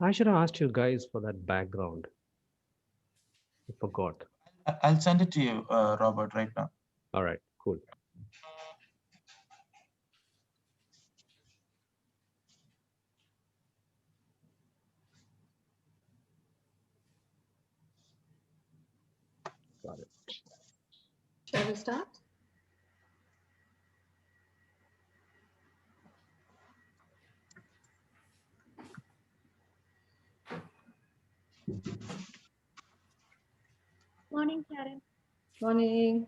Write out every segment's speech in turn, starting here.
I should have asked you guys for that background. I forgot. I'll send it to you, Robert, right now. All right, cool. Got it. Shall we start? Morning, Karen. Morning.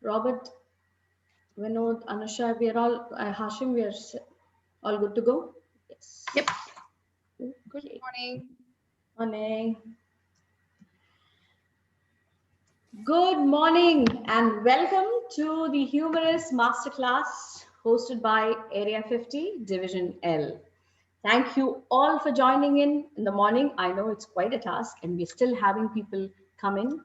Robert, Vinod, Anusha, we are all, Hashim, we are all good to go? Yes. Yep. Good Morning. morning. Good morning and welcome to the Humourous MasterClass hosted by Area 50 Division L. Thank you all for joining in the morning. I know it's quite a task and we're still having people come in.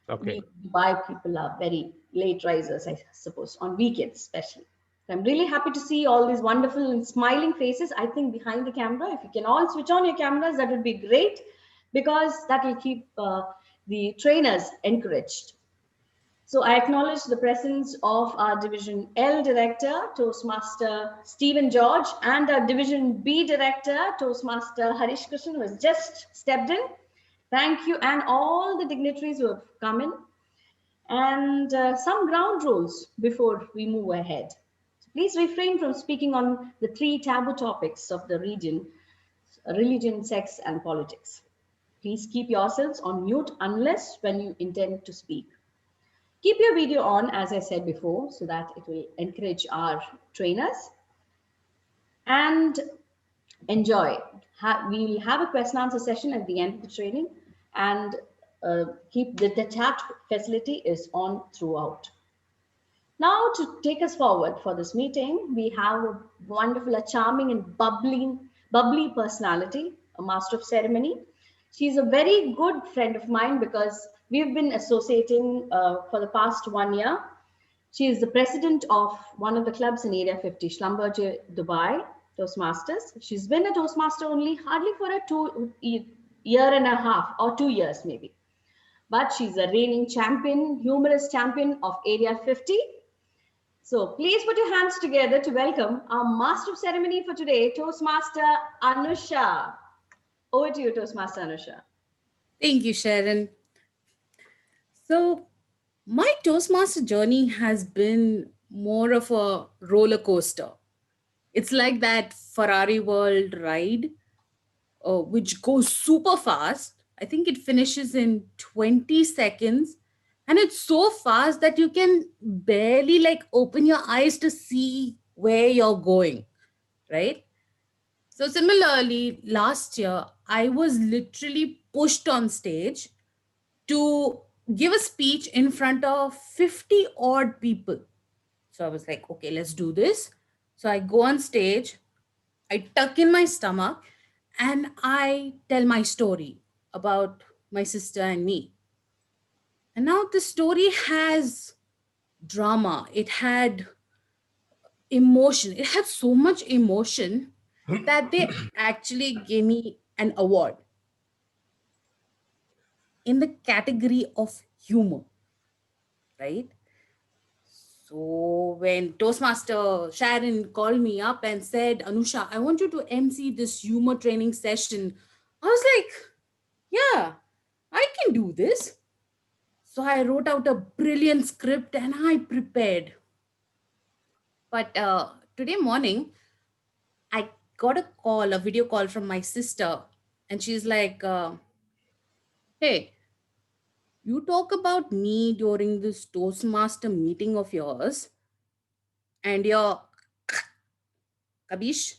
Okay. Dubai people are very late risers, I suppose, on weekends especially. So I'm really happy to see all these wonderful and smiling faces. I think behind the camera, if you can all switch on your cameras, that would be great because that will keep the trainers encouraged. So I acknowledge the presence of our Division L Director, Toastmaster Stephen George, and our Division B Director, Toastmaster Harish Krishnan, who has just stepped in. Thank you, and all the dignitaries who have come in, and some ground rules before we move ahead. So please refrain from speaking on the three taboo topics of the region: religion, sex, and politics. Please keep yourselves on mute unless when you intend to speak. Keep your video on, as I said before, so that it will encourage our trainers. And enjoy. We'll have a question and answer session at the end of the training, and keep the chat facility is on throughout. Now, to take us forward for this meeting, we have a wonderful, a charming and bubbly personality, a master of ceremony. She's a very good friend of mine because we've been associating for the past 1 year. She is the president of one of the clubs in Area 50, Schlumberger, Dubai, Toastmasters. She's been a Toastmaster only hardly for a year and a half or 2 years maybe. But she's a reigning champion, humorous champion of Area 50. So please put your hands together to welcome our master of ceremony for today, Toastmaster Anusha. Over to you, Toastmaster Anusha. Thank you, Sharon. So, my Toastmaster journey has been more of a roller coaster. It's like that Ferrari World ride, which goes super fast. I think it finishes in 20 seconds. And it's so fast that you can barely like open your eyes to see where you're going, right? So, similarly, last year, I was literally pushed on stage to give a speech in front of 50 odd people. So I was like, okay, let's do this. So I go on stage, I tuck in my stomach, and I tell my story about my sister and me. And now the story has drama, it had emotion, it had so much emotion that they actually gave me an award in the category of humor, right? So when Toastmaster Sharon called me up and said, Anusha, I want you to MC this humor training session, I was like, yeah, I can do this. So I wrote out a brilliant script and I prepared. But today morning, I got a call, a video call from my sister, and she's like, hey, you talk about me during this Toastmaster meeting of yours, and you're Kabish.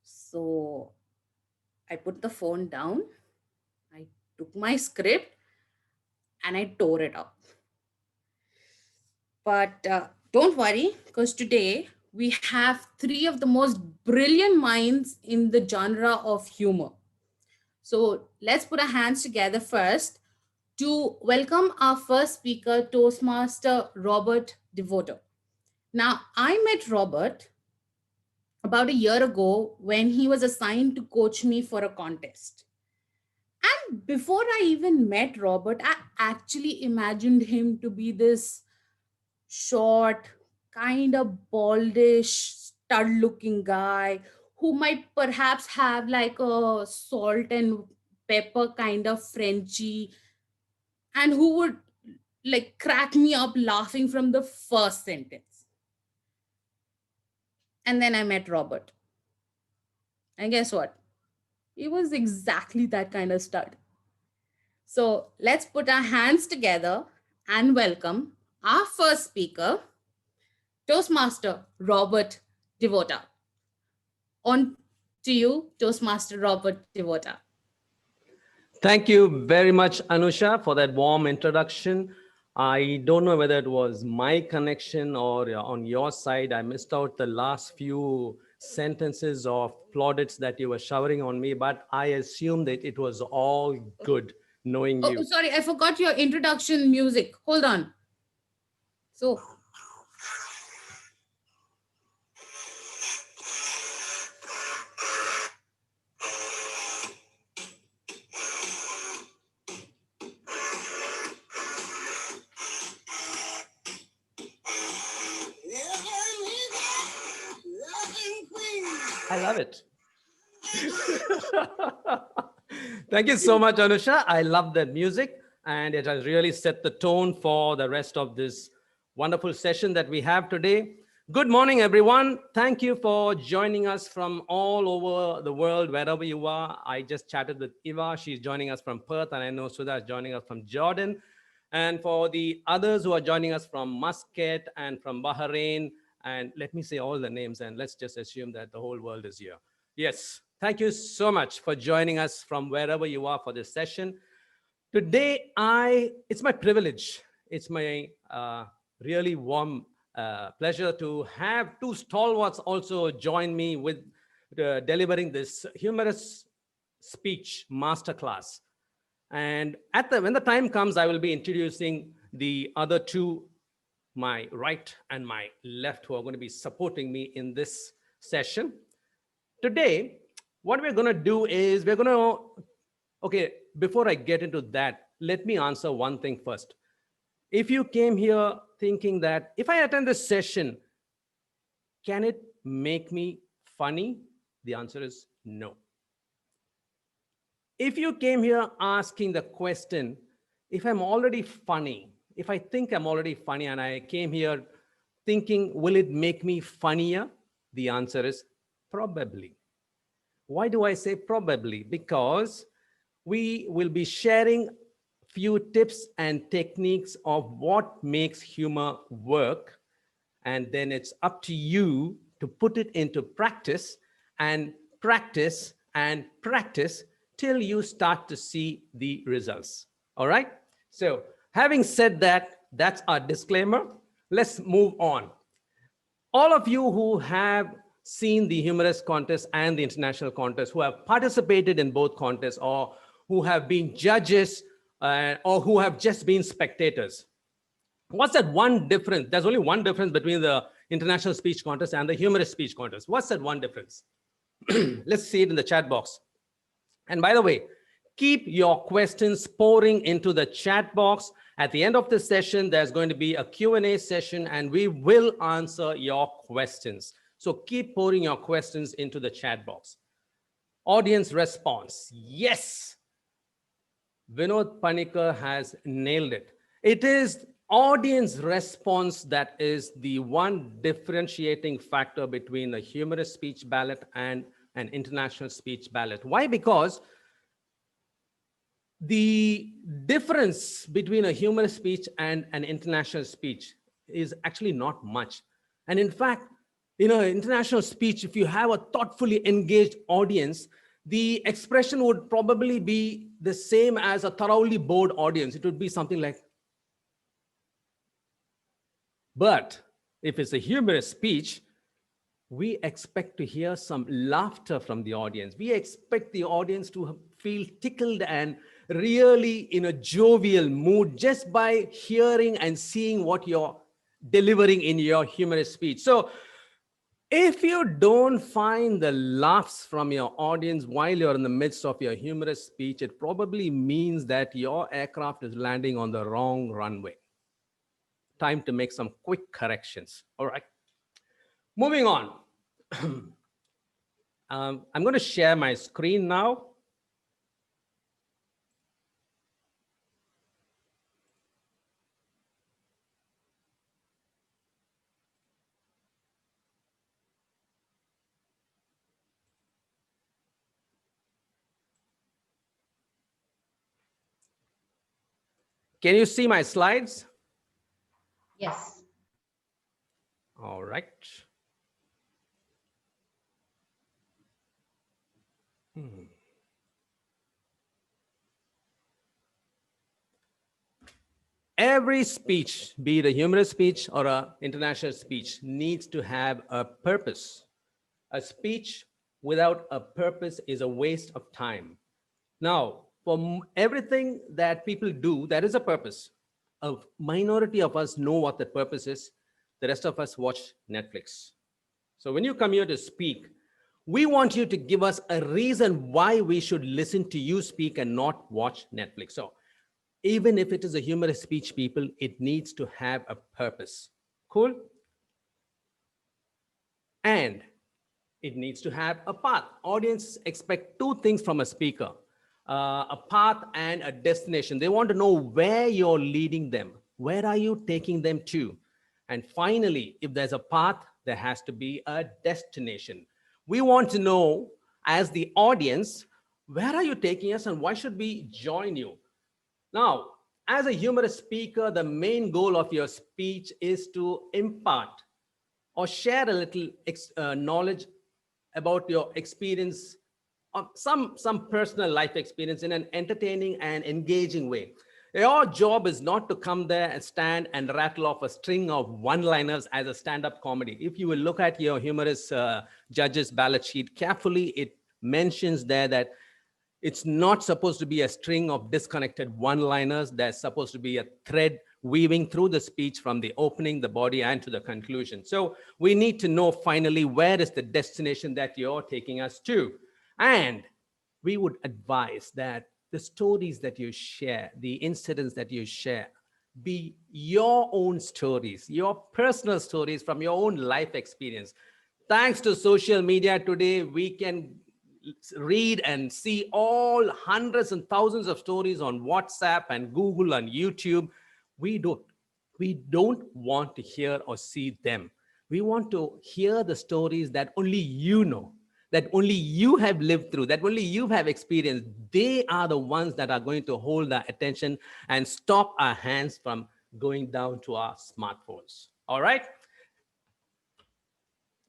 So I put the phone down, I took my script, and I tore it up. But don't worry, because today we have three of the most brilliant minds in the genre of humor. So let's put our hands together first to welcome our first speaker, Toastmaster Robert Devoto. Now, I met Robert about a year ago when he was assigned to coach me for a contest. And before I even met Robert, I actually imagined him to be this short, kind of baldish, stud looking guy who might perhaps have like a salt and pepper kind of Frenchy, and who would like crack me up laughing from the first sentence. And then I met Robert. And guess what? He was exactly that kind of stud. So let's put our hands together and welcome our first speaker, Toastmaster Robert Devota. On to you, Toastmaster Robert Devota. Thank you very much, Anusha, for that warm introduction. I don't know whether it was my connection or on your side. I missed out the last few sentences of plaudits that you were showering on me, but I assume that it was all good knowing Oh, you. sorry, I forgot your introduction music. Hold on. So, I love it. Thank you so much, Anusha. I love that music, and it has really set the tone for the rest of this wonderful session that we have today. Good morning, everyone. Thank you for joining us from all over the world, wherever you are. I just chatted with Eva. She's joining us from Perth, and I know Sudha is joining us from Jordan. And for the others who are joining us from Muscat and from Bahrain, and let me say all the names, and let's just assume that the whole world is here. Yes, thank you so much for joining us from wherever you are for this session. Today, it's my privilege. It's my really warm pleasure to have two stalwarts also join me with delivering this humorous speech masterclass. And when the time comes, I will be introducing the other two, my right and my left, who are going to be supporting me in this session. Today, what we're going to do is okay, before I get into that, let me answer one thing first. If you came here thinking that if I attend this session, can it make me funny? The answer is no. If you came here asking the question, if I'm already funny, if I think I'm already funny and I came here thinking, will it make me funnier? The answer is probably. Why do I say probably? Because we will be sharing few tips and techniques of what makes humor work. And then it's up to you to put it into practice and practice and practice till you start to see the results. All right? So having said that, that's our disclaimer. Let's move on. All of you who have seen the Humourous contest and the international contest, who have participated in both contests, or who have been judges, or who have just been spectators. What's that one difference? There's only one difference between the international speech contest and the humorous speech contest. What's that one difference? Let's see it in the chat box. And by the way, keep your questions pouring into the chat box. At the end of the session, there's going to be a Q&A session, and we will answer your questions. So keep pouring your questions into the chat box. Audience response. Yes. Vinod Panikar has nailed it. It is audience response that is the one differentiating factor between a humorous speech ballot and an international speech ballot. Why? Because the difference between a humorous speech and an international speech is actually not much. And in fact, in an international speech, if you have a thoughtfully engaged audience, the expression would probably be the same as a thoroughly bored audience. It would be something like, but if it's a humorous speech, we expect to hear some laughter from the audience. We expect the audience to feel tickled and really in a jovial mood just by hearing and seeing what you're delivering in your humorous speech. So If you don't find the laughs from your audience while you're in the midst of your humorous speech, it probably means that your aircraft is landing on the wrong runway. Time to make some quick corrections. All right. Moving on. I'm going to share my screen now. Can you see my slides? Yes. All right. Every speech, be it a humorous speech or an international speech, needs to have a purpose. A speech without a purpose is a waste of time. Now, for everything that people do, there is a purpose. A minority of us know what the purpose is. The rest of us watch Netflix. So when you come here to speak, we want you to give us a reason why we should listen to you speak and not watch Netflix. So even if it is a humorous speech, people, it needs to have a purpose. Cool? And it needs to have a path. Audience expect two things from a speaker, a path and a destination. They want to know where you're leading them. Where are you taking them to? And finally, if there's a path, there has to be a destination. We want to know, as the audience, where are you taking us and why should we join you? Now, as a humorous speaker, the main goal of your speech is to impart or share a little knowledge about your experience, some personal life experience in an entertaining and engaging way. Your job is not to come there and stand and rattle off a string of one-liners as a stand-up comedy. If you will look at your humorous judge's ballot sheet carefully, it mentions there that it's not supposed to be a string of disconnected one-liners. There's supposed to be a thread weaving through the speech from the opening, the body, and to the conclusion. So we need to know finally where is the destination that you're taking us to. And we would advise that the stories that you share, the incidents that you share, be your own stories, your personal stories from your own life experience. Thanks to social media today, we can read and see all hundreds and thousands of stories on WhatsApp and Google and YouTube. We don't want to hear or see them. We want to hear the stories that only you know, that only you have lived through, that only you have experienced. They are the ones that are going to hold our attention and stop our hands from going down to our smartphones. All right?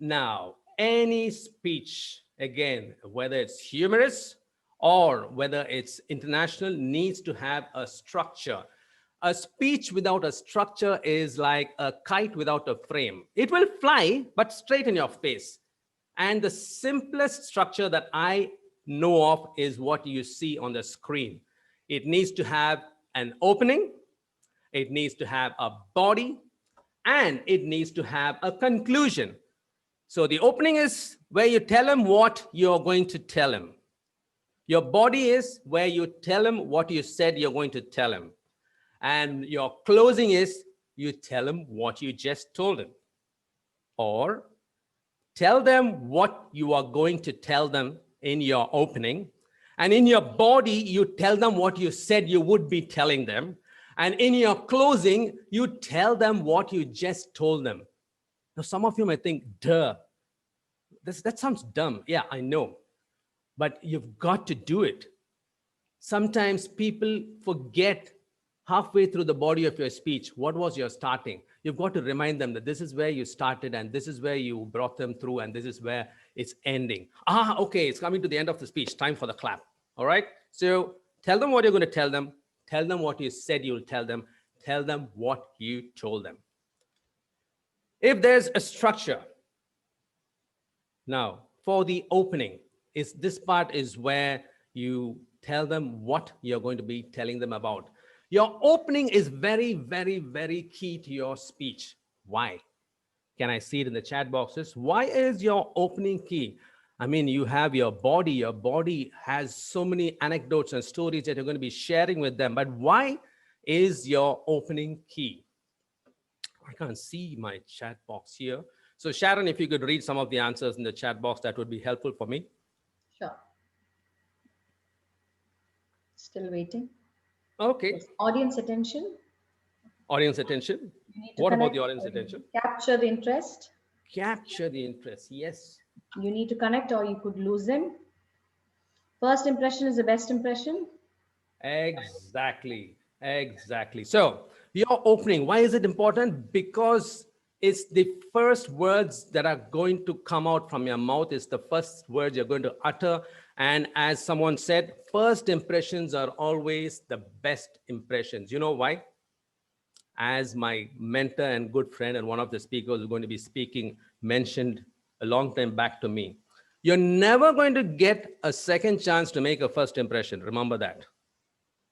Now, any speech, again, whether it's humorous or whether it's international, needs to have a structure. A speech without a structure is like a kite without a frame. It will fly, but straight in your face. And the simplest structure that I know of is what you see on the screen. It needs to have an opening, it needs to have a body, and it needs to have a conclusion. So the opening is where you tell him what you're going to tell him. Your body is where you tell him what you said you're going to tell him. And your closing is you tell him what you just told him. Or tell them what you are going to tell them in your opening. And in your body, you tell them what you said you would be telling them. And in your closing, you tell them what you just told them. Now, some of you might think, duh, that sounds dumb. Yeah, I know. But you've got to do it. Sometimes people forget halfway through the body of your speech, what was your starting? You've got to remind them that this is where you started and this is where you brought them through and this is where it's ending. Okay, it's coming to the end of the speech. Time for the clap. All right? So tell them what you're going to tell them. Tell them what you said you'll tell them. Tell them what you told them. If there's a structure, now for the opening, this part is where you tell them what you're going to be telling them about. Your opening is very, very, very key to your speech. Why? Can I see it in the chat boxes? Why is your opening key? I mean, you have your body. Your body has so many anecdotes and stories that you're going to be sharing with them. But why is your opening key? I can't see my chat box here. So Sharon, if you could read some of the answers in the chat box, that would be helpful for me. Sure. Still waiting. Okay. Yes. Audience attention. Audience attention. What about the audience attention? Capture the interest. Capture the interest. Yes. You need to connect or you could lose them. First impression is the best impression. Exactly. Exactly. So your opening, why is it important? Because it's the first words that are going to come out from your mouth. It's the first words you're going to utter. And as someone said, first impressions are always the best impressions. You know why? As my mentor and good friend and one of the speakers who are going to be speaking mentioned a long time back to me, you're never going to get a second chance to make a first impression. Remember that.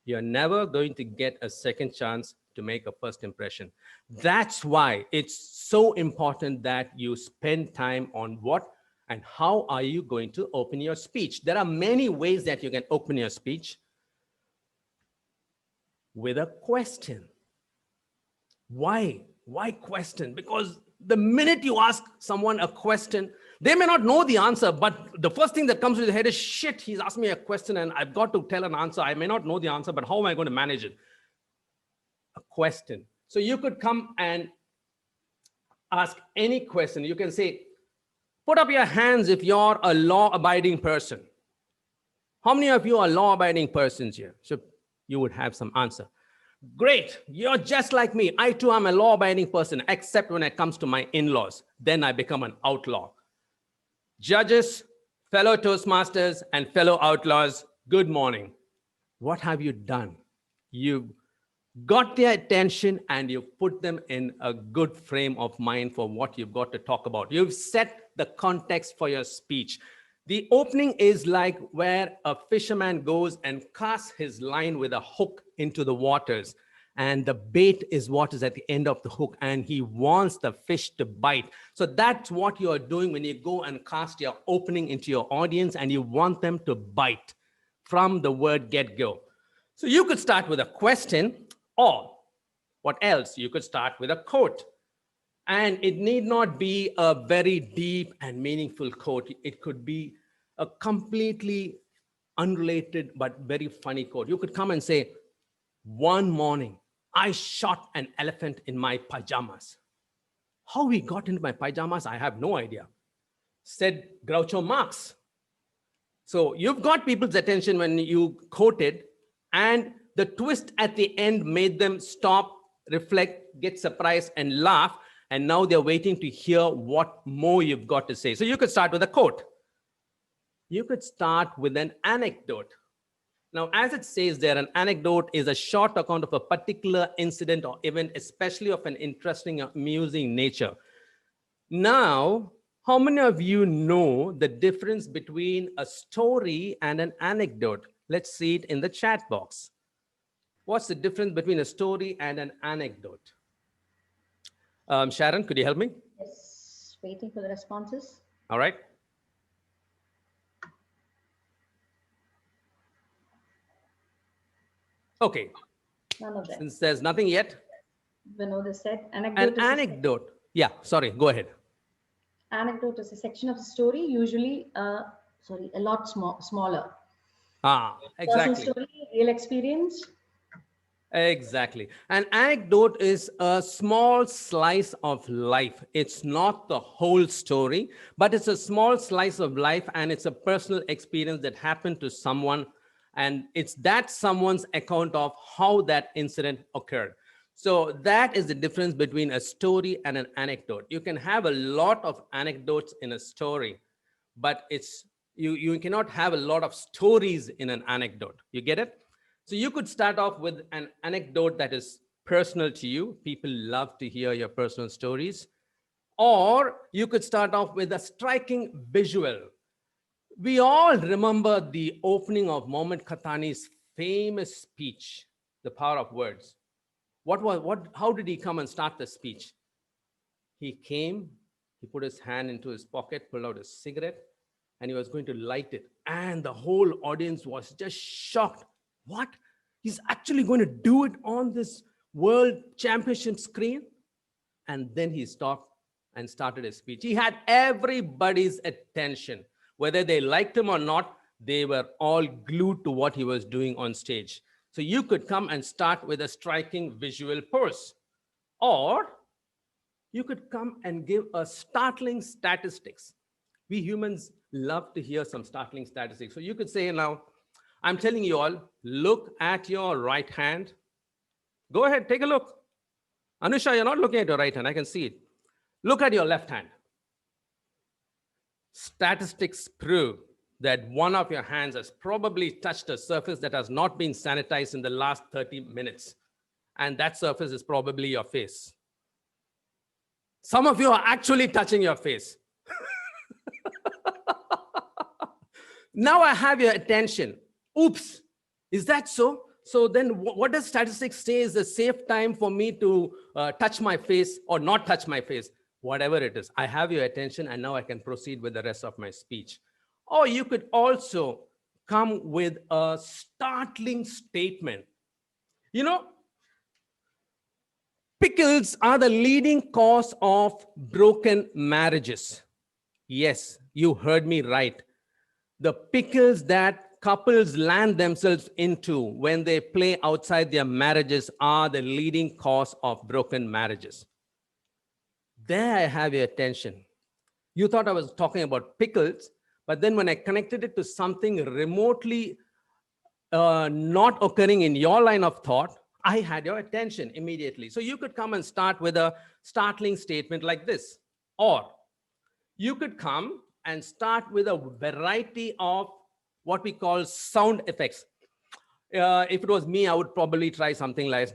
You're never going to get a second chance to make a first impression. That's why it's so important that you spend time on what and how are you going to open your speech. There are many ways that you can open your speech. With a question. Why? Why question? Because the minute you ask someone a question, they may not know the answer, but the first thing that comes to their head is, shit, he's asked me a question and I've got to tell an answer. I may not know the answer, but how am I going to manage it? A question. So you could come and ask any question. You can say, put up your hands if you're a law-abiding person. How many of you are law-abiding persons here? So you would have some answer. Great, you're just like me. I too am a law-abiding person, except when it comes to my in-laws. Then I become an outlaw. Judges, fellow Toastmasters, and fellow outlaws, good morning. What have you done? You've got their attention and you've put them in a good frame of mind for what you've got to talk about. You've set the context for your speech. The opening is like where a fisherman goes and casts his line with a hook into the waters. And the bait is what is at the end of the hook. And he wants the fish to bite. So that's what you are doing when you go and cast your opening into your audience and you want them to bite from the word get-go. So you could start with a question, or what else? You could start with a quote. And it need not be a very deep and meaningful quote. It could be a completely unrelated but very funny quote. You could come and say, one morning, I shot an elephant in my pajamas. How he got into my pajamas, I have no idea. Said Groucho Marx. So you've got people's attention when you quoted, and the twist at the end made them stop, reflect, get surprised, and laugh. And now they're waiting to hear what more you've got to say. So you could start with a quote. You could start with an anecdote. Now, as it says there, an anecdote is a short account of a particular incident or event, especially of an interesting, amusing nature. Now, how many of you know the difference between a story and an anecdote? Let's see it in the chat box. What's the difference between a story and an anecdote? Sharon, could you help me? Yes, waiting for the responses. All right. Okay. None of them. Since there's nothing yet. Vinod said An anecdote. Yeah, sorry, go ahead. Anecdote is a section of the story, usually, a lot smaller. Exactly. Personal story, real experience. Exactly. An anecdote is a small slice of life. It's not the whole story, but it's a small slice of life, and it's a personal experience that happened to someone, and it's that someone's account of how that incident occurred. So that is the difference between a story and an anecdote. You can have a lot of anecdotes in a story, but you cannot have a lot of stories in an anecdote. You get it? So you could start off with an anecdote that is personal to you. People love to hear your personal stories. Or you could start off with a striking visual. We all remember the opening of Mohammed Khatani's famous speech, The Power of Words. How did he come and start the speech? He came, he put his hand into his pocket, pulled out a cigarette, and he was going to light it. And the whole audience was just shocked. What? He's actually going to do it on this world championship screen? And then he stopped and started his speech. He had everybody's attention. Whether they liked him or not, they were all glued to what he was doing on stage. So you could come and start with a striking visual pose, or you could come and give a startling statistics. We humans love to hear some startling statistics. So you could say now, I'm telling you all, look at your right hand. Go ahead, take a look. Anusha, you're not looking at your right hand. I can see it. Look at your left hand. Statistics prove that one of your hands has probably touched a surface that has not been sanitized in the last 30 minutes. And that surface is probably your face. Some of you are actually touching your face. Now I have your attention. Oops, is that so? So then what does statistics say is a safe time for me to touch my face or not touch my face? Whatever it is, I have your attention, and now I can proceed with the rest of my speech. Or you could also come with a startling statement. You know, pickles are the leading cause of broken marriages. Yes, you heard me right. The pickles that couples land themselves into when they play outside their marriages are the leading cause of broken marriages. There I have your attention. You thought I was talking about pickles, but then when I connected it to something remotely not occurring in your line of thought, I had your attention immediately. So you could come and start with a startling statement like this. Or you could come and start with a variety of what we call sound effects. If it was me, I would probably try something like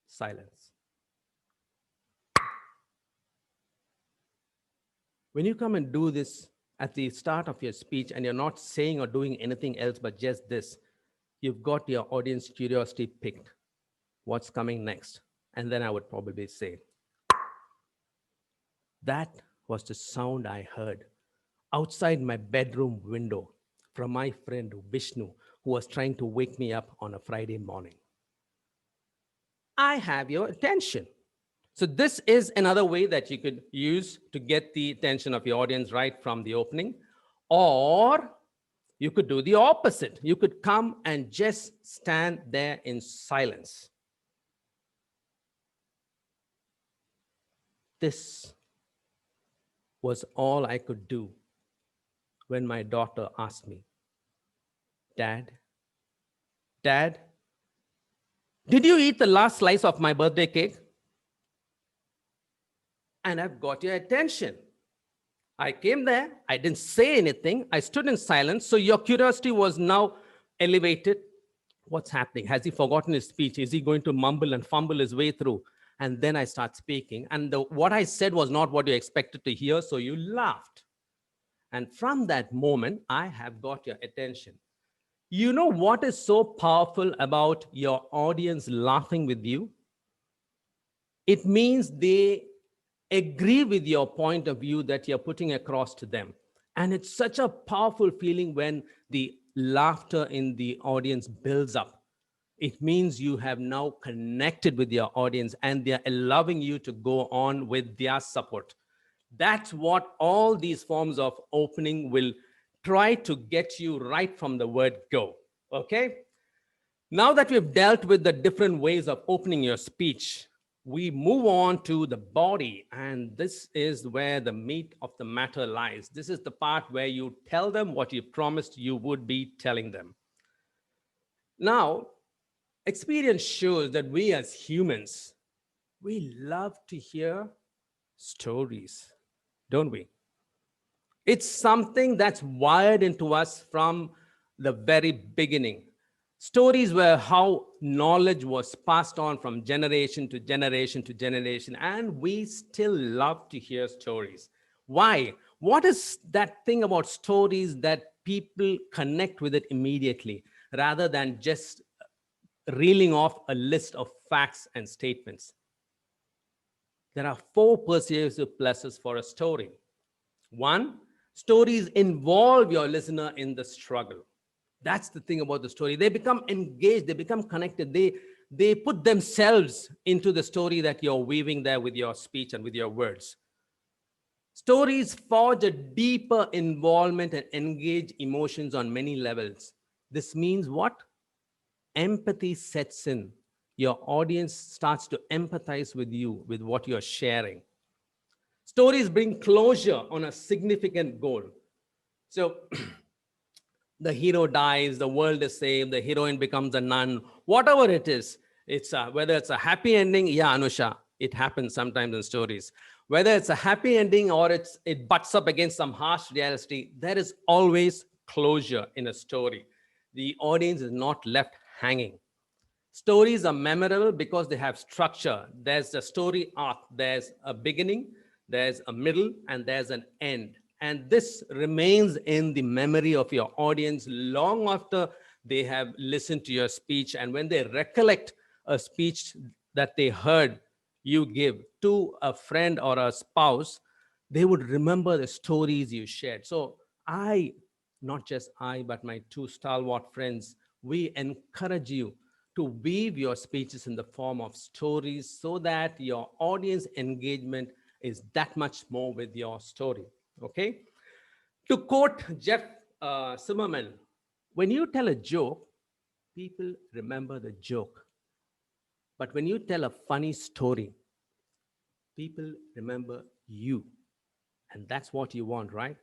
silence. When you come and do this at the start of your speech and you're not saying or doing anything else but just this, you've got your audience curiosity picked. What's coming next? And then I would probably say, that was the sound I heard outside my bedroom window from my friend Vishnu, who was trying to wake me up on a Friday morning. I have your attention. So this is another way that you could use to get the attention of your audience right from the opening. Or you could do the opposite. You could come and just stand there in silence. This was all I could do when my daughter asked me, Dad, did you eat the last slice of my birthday cake? And I've got your attention. I came there, I didn't say anything, I stood in silence, so your curiosity was now elevated. What's happening? Has he forgotten his speech? Is he going to mumble and fumble his way through? And then I start speaking, and what I said was not what you expected to hear, so you laughed. And from that moment, I have got your attention. You know what is so powerful about your audience laughing with you? It means they agree with your point of view that you're putting across to them. And it's such a powerful feeling when the laughter in the audience builds up. It means you have now connected with your audience and they're allowing you to go on with their support. That's what all these forms of opening will try to get you right from the word go. Okay? Now that we've dealt with the different ways of opening your speech, we move on to the body, and this is where the meat of the matter lies. This is the part where you tell them what you promised you would be telling them. Now, experience shows that we as humans, we love to hear stories, don't we? It's something that's wired into us from the very beginning. Stories were how knowledge was passed on from generation to generation to generation, and we still love to hear stories. Why? What is that thing about stories that people connect with it immediately rather than just reeling off a list of facts and statements? there are 4 persuasive pluses for a story. 1, stories involve your listener in the struggle. That's the thing about the story. They become engaged, they become connected. They put themselves into the story that you're weaving there with your speech and with your words. Stories forge a deeper involvement and engage emotions on many levels. This means what? Empathy sets in. Your audience starts to empathize with you, with what you're sharing. Stories bring closure on a significant goal. So the hero dies, the world is saved, the heroine becomes a nun, whatever it is. It's whether it's a happy ending, yeah, Anusha, it happens sometimes in stories. Whether it's a happy ending or it butts up against some harsh reality, there is always closure in a story. The audience is not left hanging. Stories are memorable because they have structure. There's a story arc, there's a beginning, there's a middle, and there's an end. And this remains in the memory of your audience long after they have listened to your speech. And when they recollect a speech that they heard you give to a friend or a spouse, they would remember the stories you shared. So not just I, but my 2 stalwart friends, we encourage you to weave your speeches in the form of stories so that your audience engagement is that much more with your story. Okay? To quote Jeff Zimmerman, when you tell a joke, people remember the joke. But when you tell a funny story, people remember you. And that's what you want, right?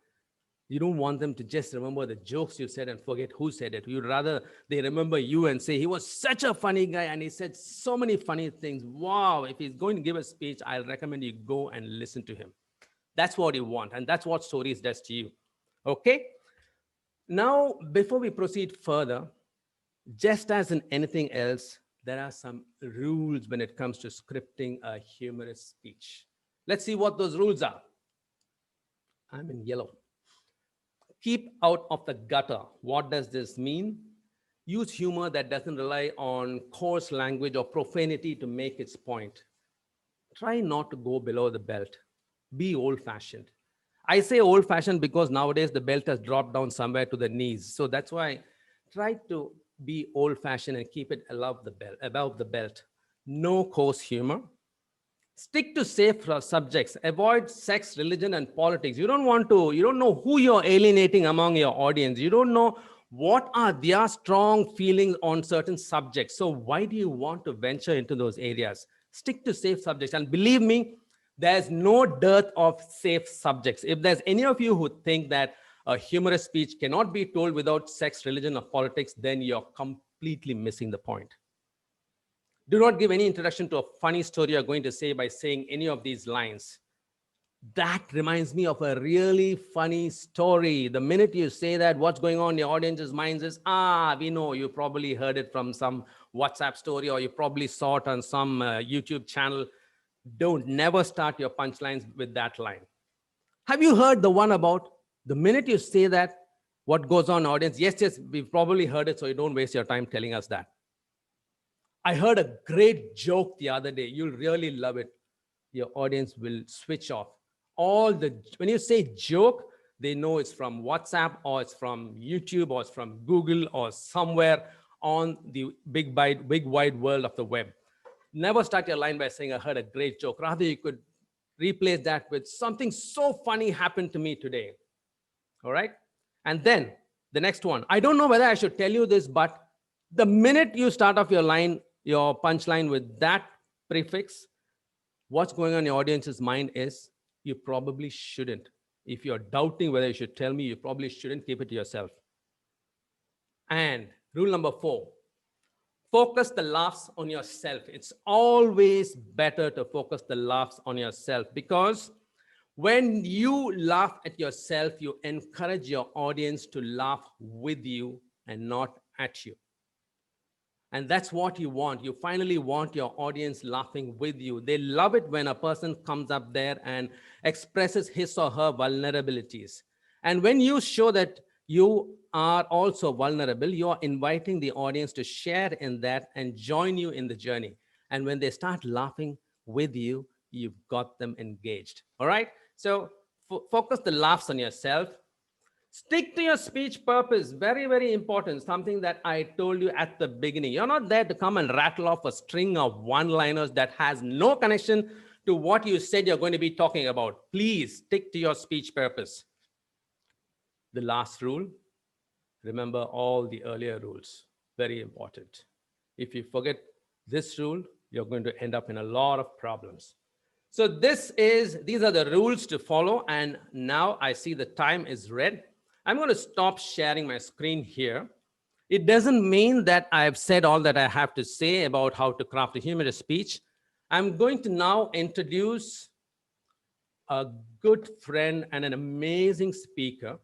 You don't want them to just remember the jokes you said and forget who said it. You'd rather they remember you and say, he was such a funny guy and he said so many funny things. Wow, if he's going to give a speech, I'll recommend you go and listen to him. That's what you want. And that's what stories does to you. Okay? Now, before we proceed further, just as in anything else, there are some rules when it comes to scripting a humorous speech. Let's see what those rules are. I'm in yellow. Keep out of the gutter. What does this mean? Use humor that doesn't rely on coarse language or profanity to make its point. Try not to go below the belt. Be old-fashioned. I say old-fashioned because nowadays the belt has dropped down somewhere to the knees. So that's why try to be old-fashioned and keep it above the belt. No coarse humor. Stick to safe subjects. Avoid sex, religion, and politics. You don't know who you're alienating among your audience. You don't know what are their strong feelings on certain subjects. So why do you want to venture into those areas? Stick to safe subjects. And believe me, there's no dearth of safe subjects. If there's any of you who think that a humorous speech cannot be told without sex, religion, or politics, then you're completely missing the point. Do not give any introduction to a funny story you're going to say by saying any of these lines. That reminds me of a really funny story. The minute you say that, what's going on in your audience's minds is, we know, you probably heard it from some WhatsApp story or you probably saw it on some YouTube channel. Never start your punchlines with that line. Have you heard the one about the minute you say that, what goes on in the audience? Yes, we've probably heard it, so you don't waste your time telling us that. I heard a great joke the other day. You'll really love it. Your audience will switch off. When you say joke, they know it's from WhatsApp or it's from YouTube or it's from Google or somewhere on the big wide world of the web. Never start your line by saying, I heard a great joke. Rather, you could replace that with something so funny happened to me today. All right? And then the next one. I don't know whether I should tell you this, but the minute you start off your punchline with that prefix, what's going on in your audience's mind is you probably shouldn't. If you're doubting whether you should tell me, you probably shouldn't. Keep it to yourself. And rule number 4, focus the laughs on yourself. It's always better to focus the laughs on yourself because when you laugh at yourself, you encourage your audience to laugh with you and not at you. And that's what you want. You finally want your audience laughing with you. They love it when a person comes up there and expresses his or her vulnerabilities. And when you show that you are also vulnerable, you are inviting the audience to share in that and join you in the journey. And when they start laughing with you, you've got them engaged. All right. So focus the laughs on yourself. Stick to your speech purpose. Very, very important. Something that I told you at the beginning. You're not there to come and rattle off a string of one-liners that has no connection to what you said you're going to be talking about. Please stick to your speech purpose. The last rule, remember all the earlier rules. Very important. If you forget this rule, you're going to end up in a lot of problems. So these are the rules to follow. And now I see the time is red. I'm going to stop sharing my screen here. It doesn't mean that I've said all that I have to say about how to craft a humorous speech. I'm going to now introduce a good friend and an amazing speaker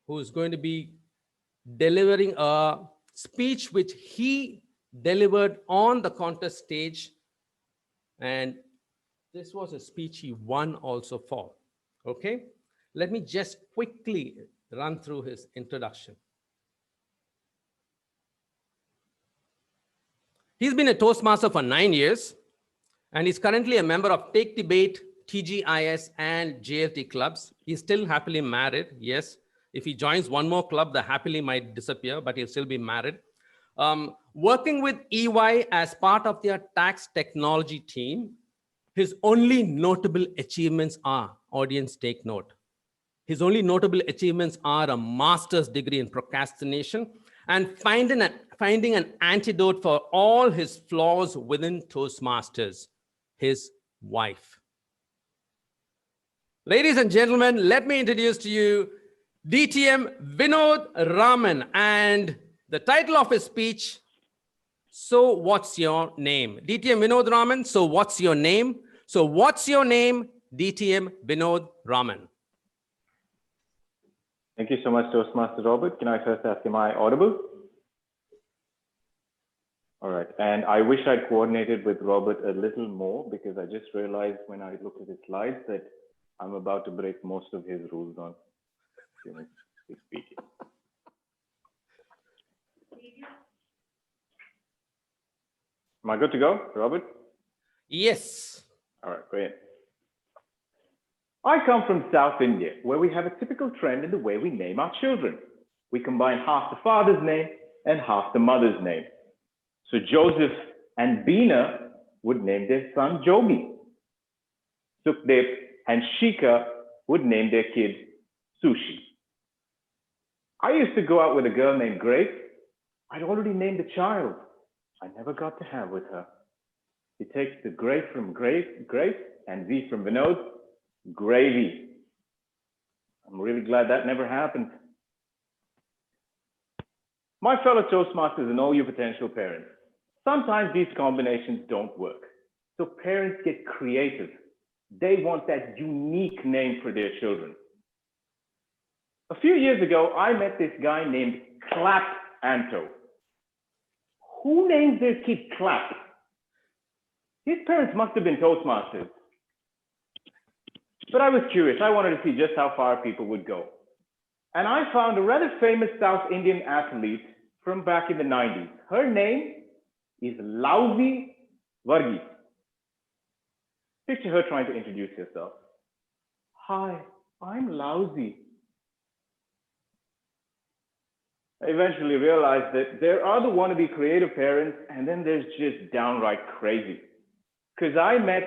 who's going to be delivering a speech which he delivered on the contest stage. And this was a speech he won also for. Okay. Let me just quickly run through his introduction. He's been a Toastmaster for 9 years, and he's currently a member of Take Debate, TGIS, and JLT clubs. He's still happily married. Yes, if he joins one more club, the happily might disappear, but he'll still be married. Working with EY as part of their tax technology team, his only notable achievements are, audience take note, his only notable achievements are a master's degree in procrastination and finding an antidote for all his flaws within Toastmasters, his wife. Ladies and gentlemen, let me introduce to you DTM Vinod Raman, and the title of his speech, So What's Your Name? DTM Vinod Raman, so what's your name? So what's your name, DTM Vinod Raman? Thank you so much, Toastmaster Robert. Can I first ask, am I audible? All right. And I wish I'd coordinated with Robert a little more, because I just realized when I looked at his slides that I'm about to break most of his rules on his speaking. Am I good to go, Robert? Yes. All right, great. I come from South India, where we have a typical trend in the way we name our children. We combine half the father's name and half the mother's name. So Joseph and Beena would name their son Jogi. Sukhdev and Shika would name their kid Sushi. I used to go out with a girl named Grace. I'd already named the child. I never got to have with her. It takes the Grace from Grace, and V from Vinod, Gravy. I'm really glad that never happened. My fellow Toastmasters and all you potential parents, sometimes these combinations don't work. So parents get creative. They want that unique name for their children. A few years ago, I met this guy named Clap Anto. Who names their kid Clap? His parents must have been Toastmasters. But I was curious. I wanted to see just how far people would go. And I found a rather famous South Indian athlete from back in the 90s. Her name is Lousy Varghese. Picture her trying to introduce herself. Hi, I'm Lousy. I eventually realized that there are the wannabe creative parents, and then there's just downright crazy. Because I met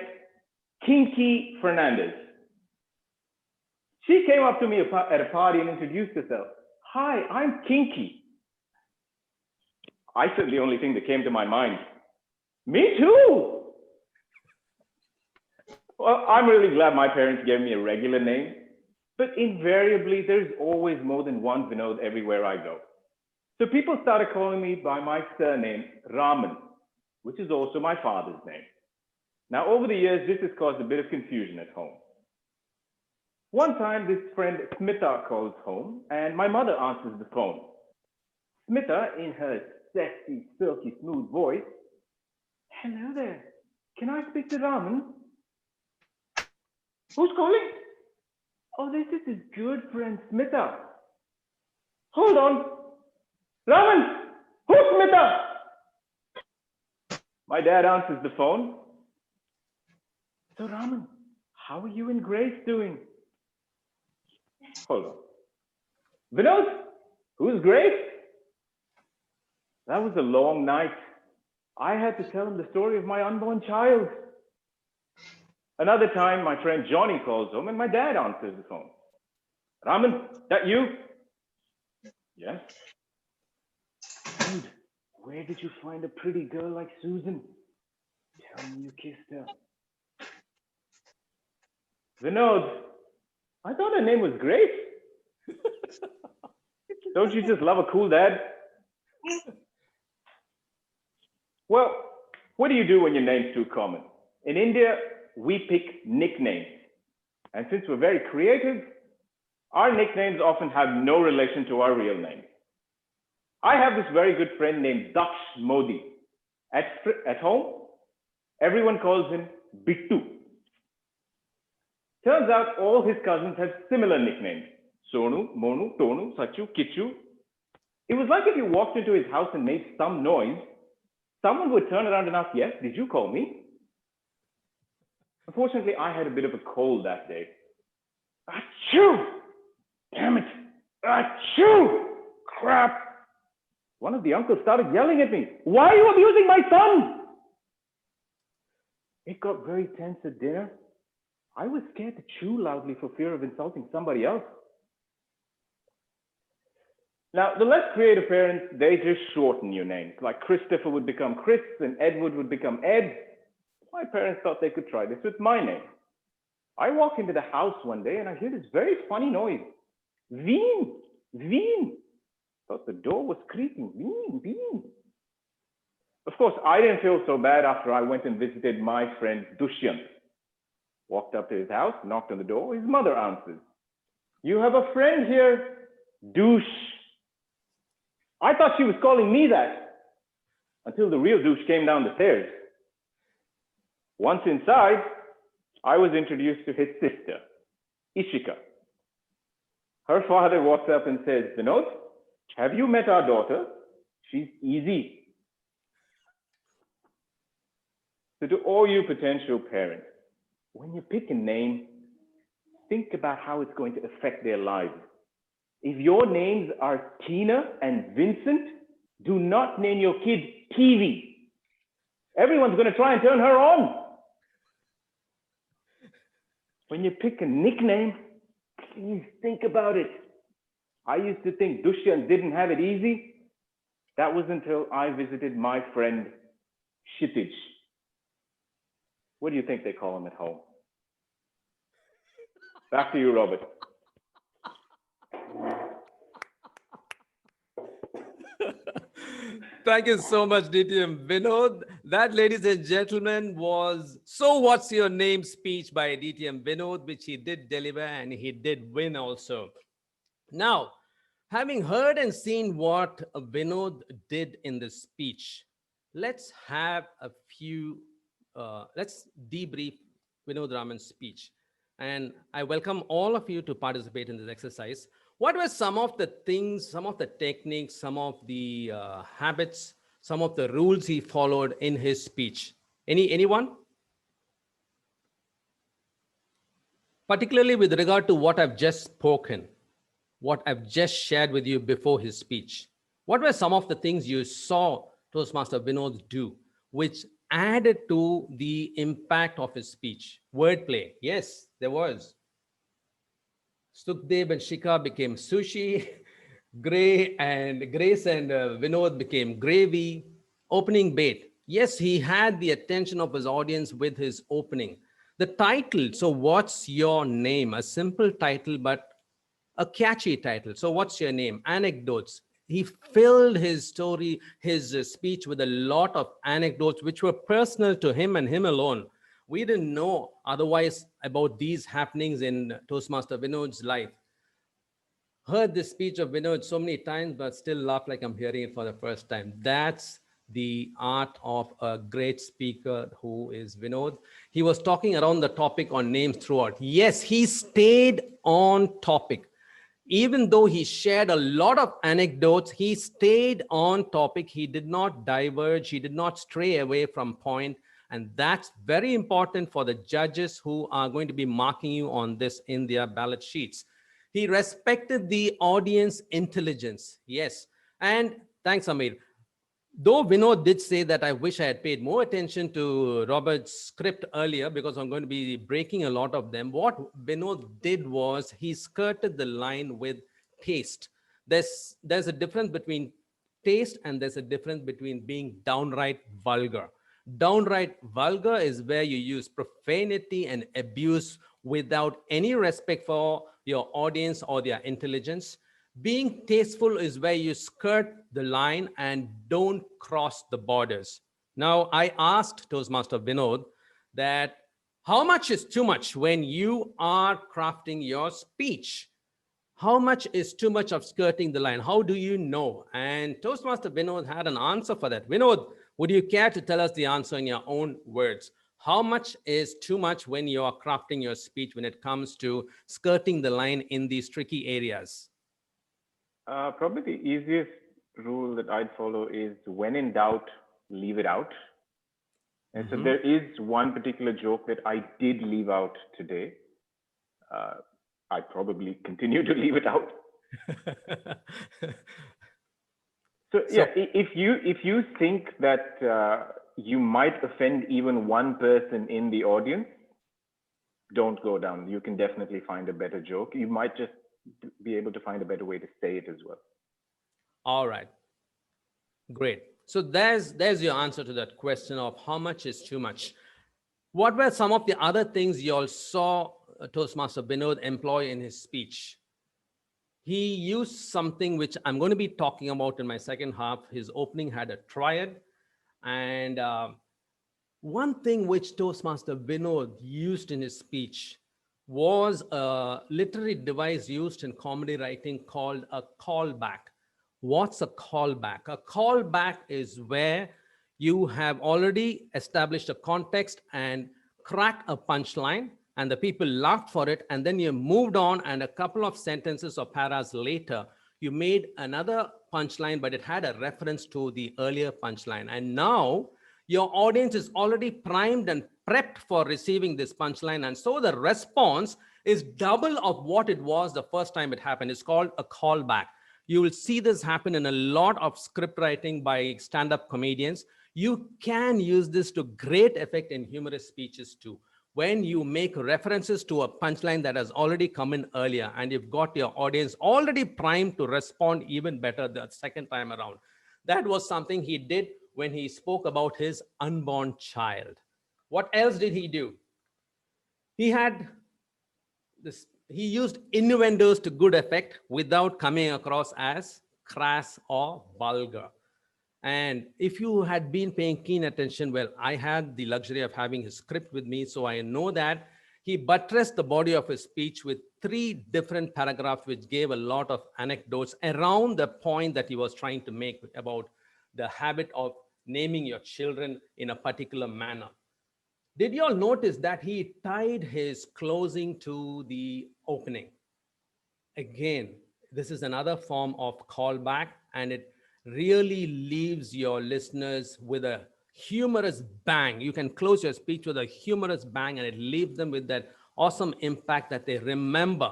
Kinky Fernandez. She came up to me at a party and introduced herself. Hi, I'm Kinky. I said the only thing that came to my mind. Me too. Well, I'm really glad my parents gave me a regular name, but invariably there's always more than one Vinod everywhere I go. So people started calling me by my surname, Raman, which is also my father's name. Now, over the years, this has caused a bit of confusion at home. One time, this friend Smita calls home, and my mother answers the phone. Smita, in her sexy, silky, smooth voice, hello there, can I speak to Raman? Who's calling? Oh, this is his good friend Smita. Hold on. Raman, who's Smita? My dad answers the phone. So Raman, how are you and Grace doing? Hold on. Vinod, who's Grace? That was a long night. I had to tell him the story of my unborn child. Another time, my friend Johnny calls home and my dad answers the phone. Raman, that you? Yes. Dude, where did you find a pretty girl like Susan? Tell me you kissed her. Vinod, I thought her name was Grace. Don't you just love a cool dad? Well, what do you do when your name's too common? In India, we pick nicknames. And since we're very creative, our nicknames often have no relation to our real name. I have this very good friend named Daksh Modi. At home, everyone calls him Bittu. Turns out all his cousins have similar nicknames. Sonu, Monu, Tonu, Sachu, Kichu. It was like if you walked into his house and made some noise, someone would turn around and ask, yes, did you call me? Unfortunately, I had a bit of a cold that day. Achoo! Damn it! Achoo! Crap! One of the uncles started yelling at me. Why are you abusing my son? It got very tense at dinner. I was scared to chew loudly for fear of insulting somebody else. Now, the less creative parents, they just shorten your names. Like Christopher would become Chris and Edward would become Ed. My parents thought they could try this with my name. I walk into the house one day and I hear this very funny noise. Veen, veen. Thought the door was creaking. Veen, veen. Of course, I didn't feel so bad after I went and visited my friend Dushyant. Walked up to his house, knocked on the door. His mother answers. You have a friend here, douche. I thought she was calling me that until the real douche came down the stairs. Once inside, I was introduced to his sister, Ishika. Her father walks up and says, Vinod, have you met our daughter? She's easy. So to all you potential parents, when you pick a name, think about how it's going to affect their lives. If your names are Tina and Vincent, do not name your kid TV. Everyone's going to try and turn her on. When you pick a nickname, please think about it. I used to think Dushyant didn't have it easy. That was until I visited my friend Kshitij. What do you think they call him at home? Back to you, Robert. Thank you so much, DTM Vinod. That, ladies and gentlemen, was So What's Your Name speech by DTM Vinod, which he did deliver and he did win also. Now, having heard and seen what Vinod did in the speech, let's have a few, let's debrief Vinod Raman's speech. And I welcome all of you to participate in this exercise. What were some of the things, some of the techniques, some of the habits, some of the rules he followed in his speech? Anyone? Particularly with regard to what I've just spoken, what I've just shared with you before his speech. What were some of the things you saw Toastmaster Vinod do, which added to the impact of his speech? Wordplay, yes, there was. Sukhdev and Shikha became sushi. Grace and Vinod became gravy. Opening bait. Yes, he had the attention of his audience with his opening. The title, So What's Your Name? A simple title, but a catchy title. So what's your name? Anecdotes. He filled his story, his speech with a lot of anecdotes, which were personal to him and him alone. We didn't know otherwise about these happenings in Toastmaster Vinod's life. Heard this speech of Vinod so many times, but still laugh like I'm hearing it for the first time. That's the art of a great speaker who is Vinod. He was talking around the topic on names throughout. Yes, he stayed on topic. Even though he shared a lot of anecdotes, he stayed on topic. He did not diverge. He did not stray away from point. And that's very important for the judges who are going to be marking you on this in their ballot sheets. He respected the audience intelligence. Yes. And thanks, Amir. Though Vinod did say that I wish I had paid more attention to Robert's script earlier because I'm going to be breaking a lot of them. What Vinod did was he skirted the line with taste. There's a difference between taste and there's a difference between being downright vulgar. Downright vulgar is where you use profanity and abuse without any respect for your audience or their intelligence. Being tasteful is where you skirt the line and don't cross the borders. Now, I asked Toastmaster Vinod that how much is too much when you are crafting your speech? How much is too much of skirting the line? How do you know? And Toastmaster Vinod had an answer for that. Vinod, would you care to tell us the answer in your own words? How much is too much when you are crafting your speech when it comes to skirting the line in these tricky areas? Probably the easiest rule that I'd follow is when in doubt, leave it out. And so there is one particular joke that I did leave out today. I probably continue to leave it out. So yeah, if you think that you might offend even one person in the audience, don't go down. You can definitely find a better joke. You might just be able to find a better way to say it as well. All right, great. So there's your answer to that question of how much is too much. What were some of the other things you all saw Toastmaster Vinod employ in his speech? He used something which I'm going to be talking about in my second half. His opening had a triad, and one thing which Toastmaster Vinod used in his speech was a literary device used in comedy writing called a callback. What's a callback? A callback is where you have already established a context and cracked a punchline, and the people laughed for it, and then you moved on, and a couple of sentences or paras later, you made another punchline, but it had a reference to the earlier punchline. And now your audience is already primed and prepped for receiving this punchline. And so the response is double of what it was the first time it happened. It's called a callback. You will see this happen in a lot of script writing by stand-up comedians. You can use this to great effect in humorous speeches too. When you make references to a punchline that has already come in earlier and you've got your audience already primed to respond even better the second time around. That was something he did when he spoke about his unborn child. What else did he do? He used innuendos to good effect without coming across as crass or vulgar. And if you had been paying keen attention, well, I had the luxury of having his script with me, so I know that he buttressed the body of his speech with 3 different paragraphs, which gave a lot of anecdotes around the point that he was trying to make about the habit of naming your children in a particular manner. Did you all notice that he tied his closing to the opening? Again, this is another form of callback, and it really leaves your listeners with a humorous bang. You can close your speech with a humorous bang, and it leaves them with that awesome impact that they remember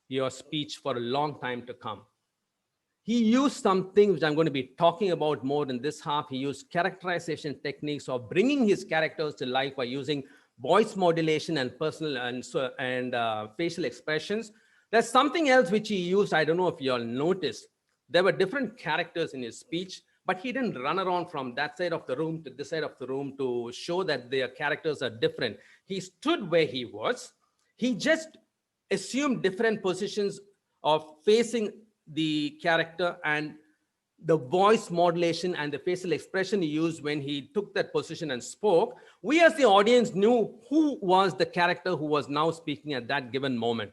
your speech for a long time to come. He used something which I'm going to be talking about more in this half. He used characterization techniques of bringing his characters to life by using voice modulation and personal and facial expressions. There's something else which he used. I don't know if you all noticed. There were different characters in his speech, but he didn't run around from that side of the room to this side of the room to show that their characters are different. He stood where he was. He just assumed different positions of facing the character, and the voice modulation and the facial expression he used when he took that position and spoke, we as the audience knew who was the character who was now speaking at that given moment.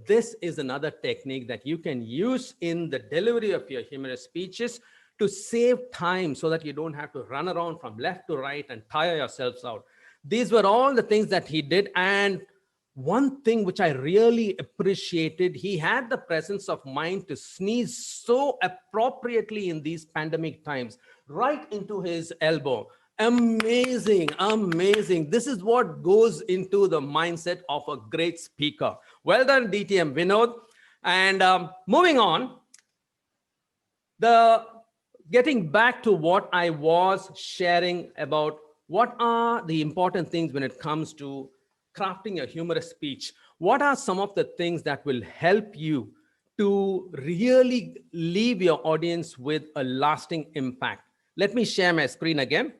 This is another technique that you can use in the delivery of your humorous speeches to save time so that you don't have to run around from left to right and tire yourselves out. These were all the things that he did. And one thing which I really appreciated, he had the presence of mind to sneeze so appropriately in these pandemic times, right into his elbow. Amazing, amazing. This is what goes into the mindset of a great speaker. Well done, DTM Vinod. And moving on, getting back to what I was sharing about what are the important things when it comes to crafting a humorous speech. What are some of the things that will help you to really leave your audience with a lasting impact? Let me share my screen again.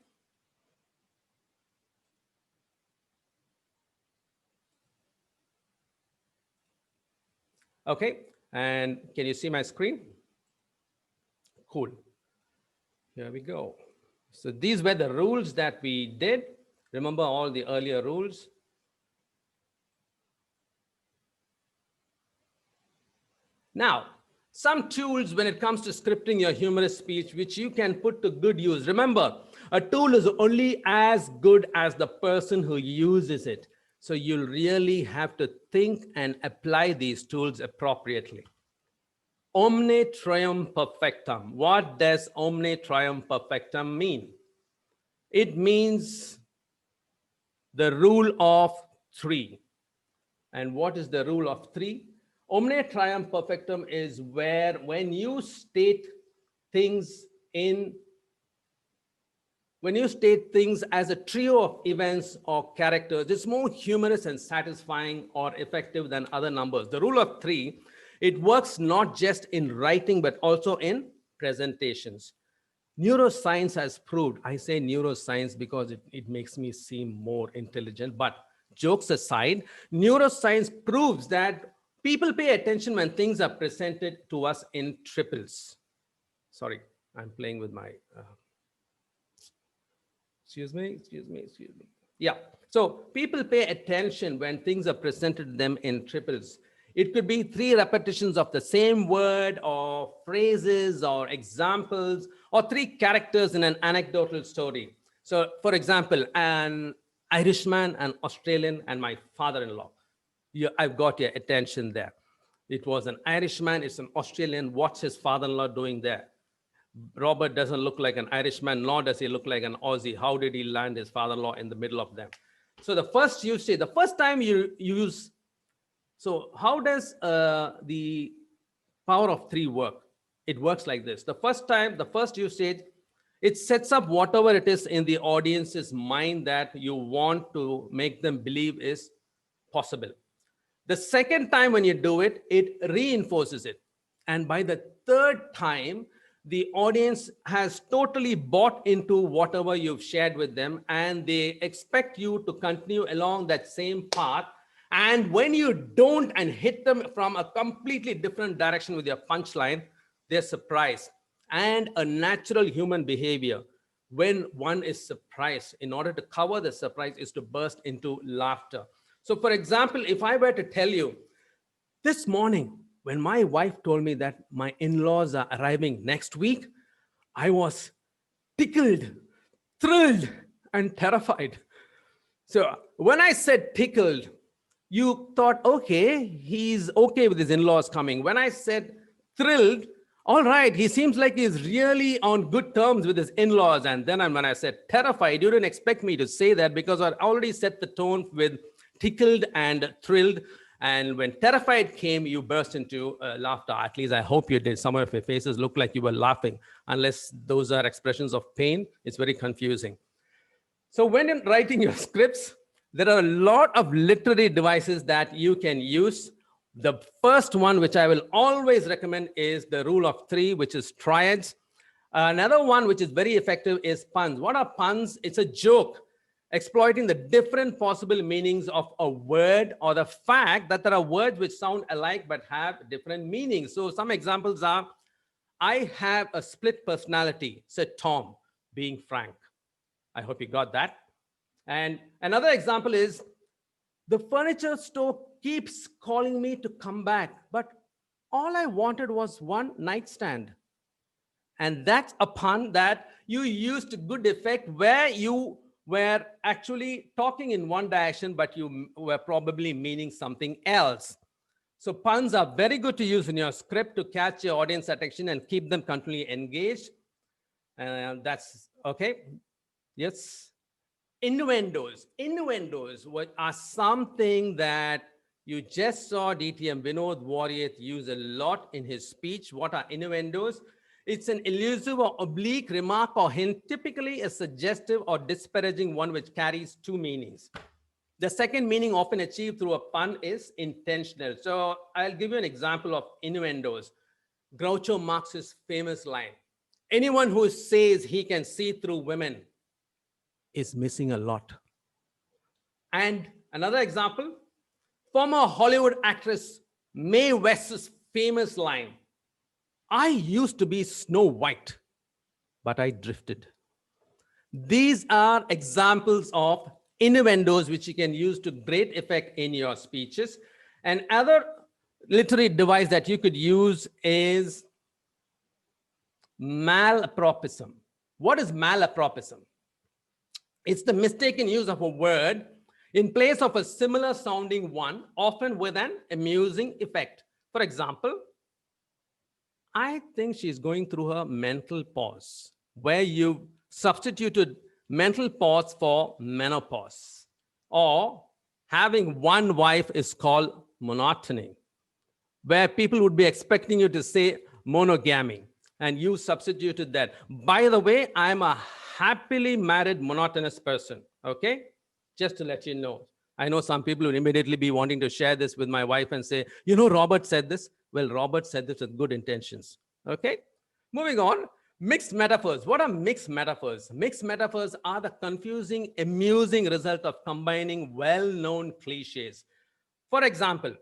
Okay, and can you see my screen? Cool. Here we go. So these were the rules that we did. Remember all the earlier rules. Now, some tools when it comes to scripting your humorous speech, which you can put to good use. Remember, a tool is only as good as the person who uses it. So you'll really have to think and apply these tools appropriately. Omne trium perfectum. What does omne trium perfectum mean? It means the rule of three. And what is the rule of three? Omne trium perfectum is where when you state things as a trio of events or characters, it's more humorous and satisfying or effective than other numbers. The rule of three, it works not just in writing, but also in presentations. Neuroscience has proved, I say neuroscience because it makes me seem more intelligent, but jokes aside, neuroscience proves that people pay attention when things are presented to us in triples. Sorry, I'm playing with my, excuse me. Yeah, so people pay attention when things are presented to them in triples. It could be 3 repetitions of the same word or phrases or examples or 3 characters in an anecdotal story. So for example, an Irishman, an Australian, and my father-in-law. I've got your attention there. It was an Irishman, it's an Australian. What's his father-in-law doing there? Robert doesn't look like an Irishman, nor does he look like an Aussie. How did he land his father-in-law in the middle of them? So the first you say, the first time you use, so how does the power of 3 work? It works like this. The first usage, it sets up whatever it is in the audience's mind that you want to make them believe is possible. The second time when you do it, it reinforces it. And by the third time, the audience has totally bought into whatever you've shared with them, and they expect you to continue along that same path. And when you don't and hit them from a completely different direction with your punchline, they're surprised. And a natural human behavior when one is surprised, in order to cover the surprise, is to burst into laughter. So for example, if I were to tell you, this morning, when my wife told me that my in-laws are arriving next week, I was tickled, thrilled, and terrified. So when I said tickled, you thought, okay, he's okay with his in-laws coming. When I said thrilled, all right, he seems like he's really on good terms with his in-laws. And then when I said terrified, you didn't expect me to say that because I already set the tone with tickled and thrilled. And when terrified came, you burst into laughter. At least I hope you did. Some of your faces look like you were laughing. Unless those are expressions of pain, it's very confusing. So when you're writing your scripts, there are a lot of literary devices that you can use. The first one, which I will always recommend, is the rule of 3, which is triads. Another one, which is very effective, is puns. What are puns? It's a joke exploiting the different possible meanings of a word, or the fact that there are words which sound alike but have different meanings. So some examples are, I have a split personality, said Tom, being frank. I hope you got that. And another example is, the furniture store keeps calling me to come back, but all I wanted was one nightstand. And that's a pun that you used to good effect, where you were actually talking in one direction, but you were probably meaning something else. So puns are very good to use in your script to catch your audience attention and keep them continually engaged. That's okay. Yes. Innuendos. Innuendos are something that you just saw DTM Vinod Warrior use a lot in his speech. What are innuendos? It's an elusive or oblique remark or hint, typically a suggestive or disparaging one which carries two meanings. The second meaning, often achieved through a pun, is intentional. So I'll give you an example of innuendos. Groucho Marx's famous line, anyone who says he can see through women is missing a lot. And another example, former Hollywood actress Mae West's famous line, I used to be Snow White, but I drifted. These are examples of innuendos which you can use to great effect in your speeches. And other literary device that you could use is malapropism. What is malapropism? It's the mistaken use of a word in place of a similar sounding one, often with an amusing effect. For example, I think she's going through her mental pause, where you substituted mental pause for menopause. Or having one wife is called monotony, where people would be expecting you to say monogamy, and you substituted that. By the way, I'm a happily married monotonous person, okay? Just to let you know. I know some people will immediately be wanting to share this with my wife and say, you know, Robert said this. Well, Robert said this with good intentions, okay? Moving on, mixed metaphors. What are mixed metaphors? Mixed metaphors are the confusing, amusing result of combining well-known cliches. For example,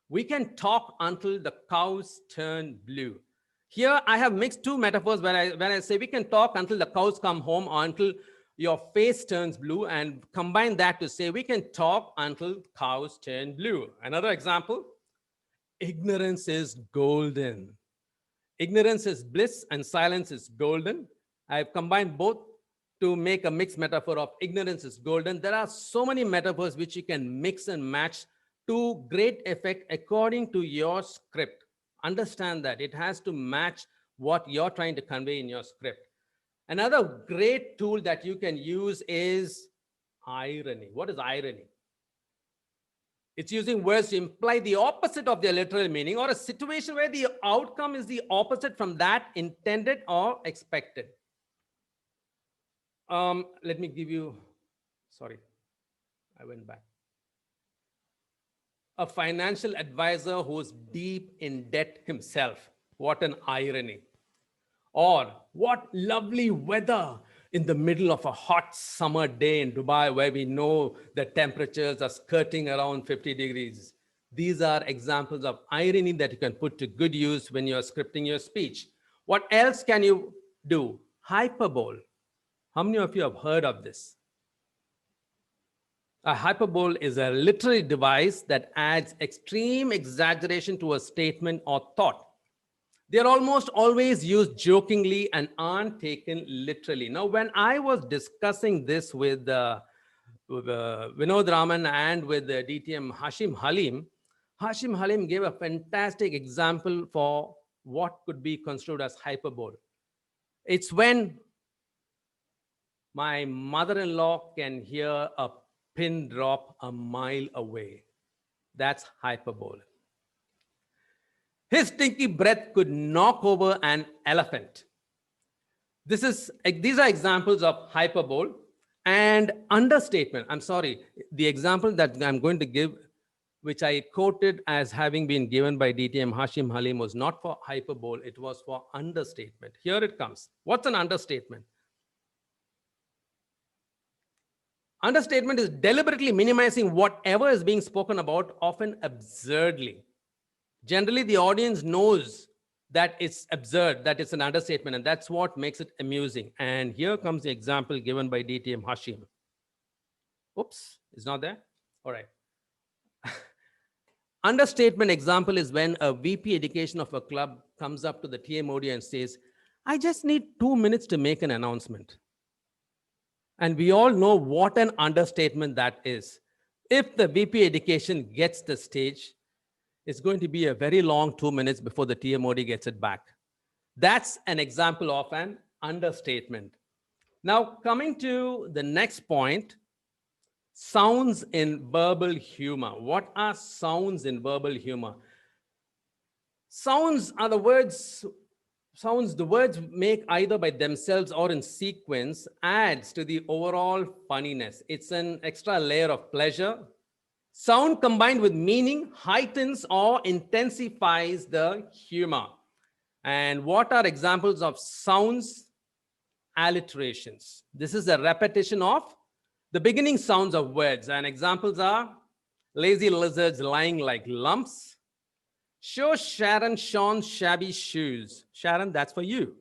we can talk until the cows turn blue. Here I have mixed two metaphors when I say we can talk until the cows come home or until your face turns blue, and combine that to say we can talk until cows turn blue. Another example, ignorance is golden. Ignorance is bliss and silence is golden. I've combined both to make a mixed metaphor of ignorance is golden. There are so many metaphors which you can mix and match to great effect according to your script. Understand that it has to match what you're trying to convey in your script. Another great tool that you can use is irony. What is irony? It's using words to imply the opposite of their literal meaning, or a situation where the outcome is the opposite from that intended or expected. Let me give you, sorry, I went back. A financial advisor who's deep in debt himself. What an irony. Or what lovely weather in the middle of a hot summer day in Dubai, where we know the temperatures are skirting around 50 degrees. These are examples of irony that you can put to good use when you're scripting your speech. What else can you do? Hyperbole. How many of you have heard of this? A hyperbole is a literary device that adds extreme exaggeration to a statement or thought. They are almost always used jokingly and aren't taken literally. Now, when I was discussing this with Vinod Raman and with the DTM Hashim Halim gave a fantastic example for what could be construed as hyperbole. It's when my mother-in-law can hear a pin drop a mile away. That's hyperbole. His stinky breath could knock over an elephant. These are examples of hyperbole and understatement. I'm sorry, the example that I'm going to give, which I quoted as having been given by DTM Hashim Halim, was not for hyperbole, it was for understatement. Here it comes. What's an understatement? Understatement is deliberately minimizing whatever is being spoken about, often absurdly. Generally, the audience knows that it's absurd, that it's an understatement, and that's what makes it amusing. And here comes the example given by DTM Hashim. Oops, it's not there? All right. Understatement example is when a VP education of a club comes up to the TMOD and says, I just need 2 minutes to make an announcement. And we all know what an understatement that is. If the VP education gets the stage, it's going to be a very long 2 minutes before the TMOD gets it back. That's an example of an understatement. Now, coming to the next point, sounds in verbal humor. What are sounds in verbal humor? Sounds are the words make either by themselves or in sequence adds to the overall funniness. It's an extra layer of pleasure. Sound combined with meaning heightens or intensifies the humor. And what are examples of sounds? Alliterations. This is a repetition of the beginning sounds of words. And examples are lazy lizards lying like lumps. Show Sharon Sean's shabby shoes. Sharon, that's for you.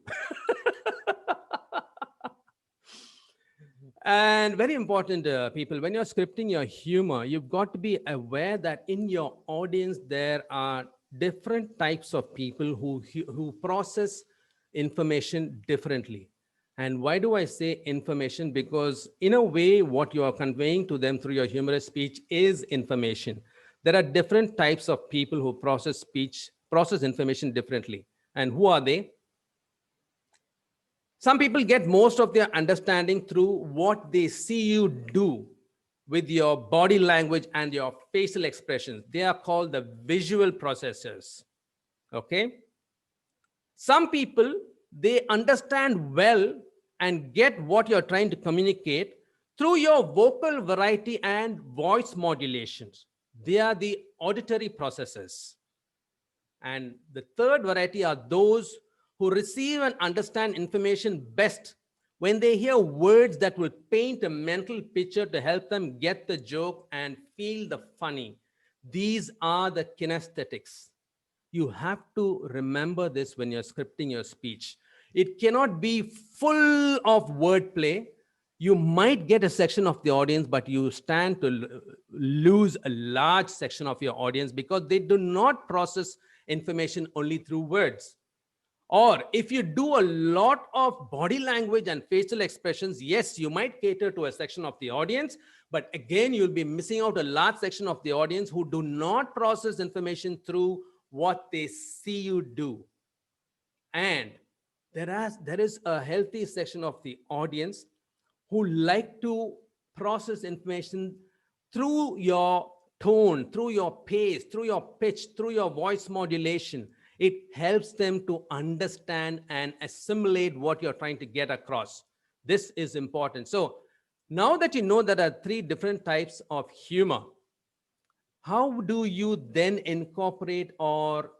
And very important, people, when you're scripting your humor, you've got to be aware that in your audience, there are different types of people who process information differently. And why do I say information? Because in a way, what you are conveying to them through your humorous speech is information. There are different types of people who process information differently. And who are they? Some people get most of their understanding through what they see you do with your body language and your facial expressions. They are called the visual processors. Okay? Some people, they understand well and get what you're trying to communicate through your vocal variety and voice modulations. They are the auditory processors. And the third variety are those who receive and understand information best when they hear words that will paint a mental picture to help them get the joke and feel the funny. These are the kinesthetics. You have to remember this when you're scripting your speech. It cannot be full of wordplay. You might get a section of the audience, but you stand to lose a large section of your audience because they do not process information only through words. Or if you do a lot of body language and facial expressions, yes, you might cater to a section of the audience, but again, you'll be missing out a large section of the audience who do not process information through what they see you do. And there is a healthy section of the audience who like to process information through your tone, through your pace, through your pitch, through your voice modulation. It helps them to understand and assimilate what you're trying to get across. This is important. So now that you know that there are three different types of humor, how do you then incorporate or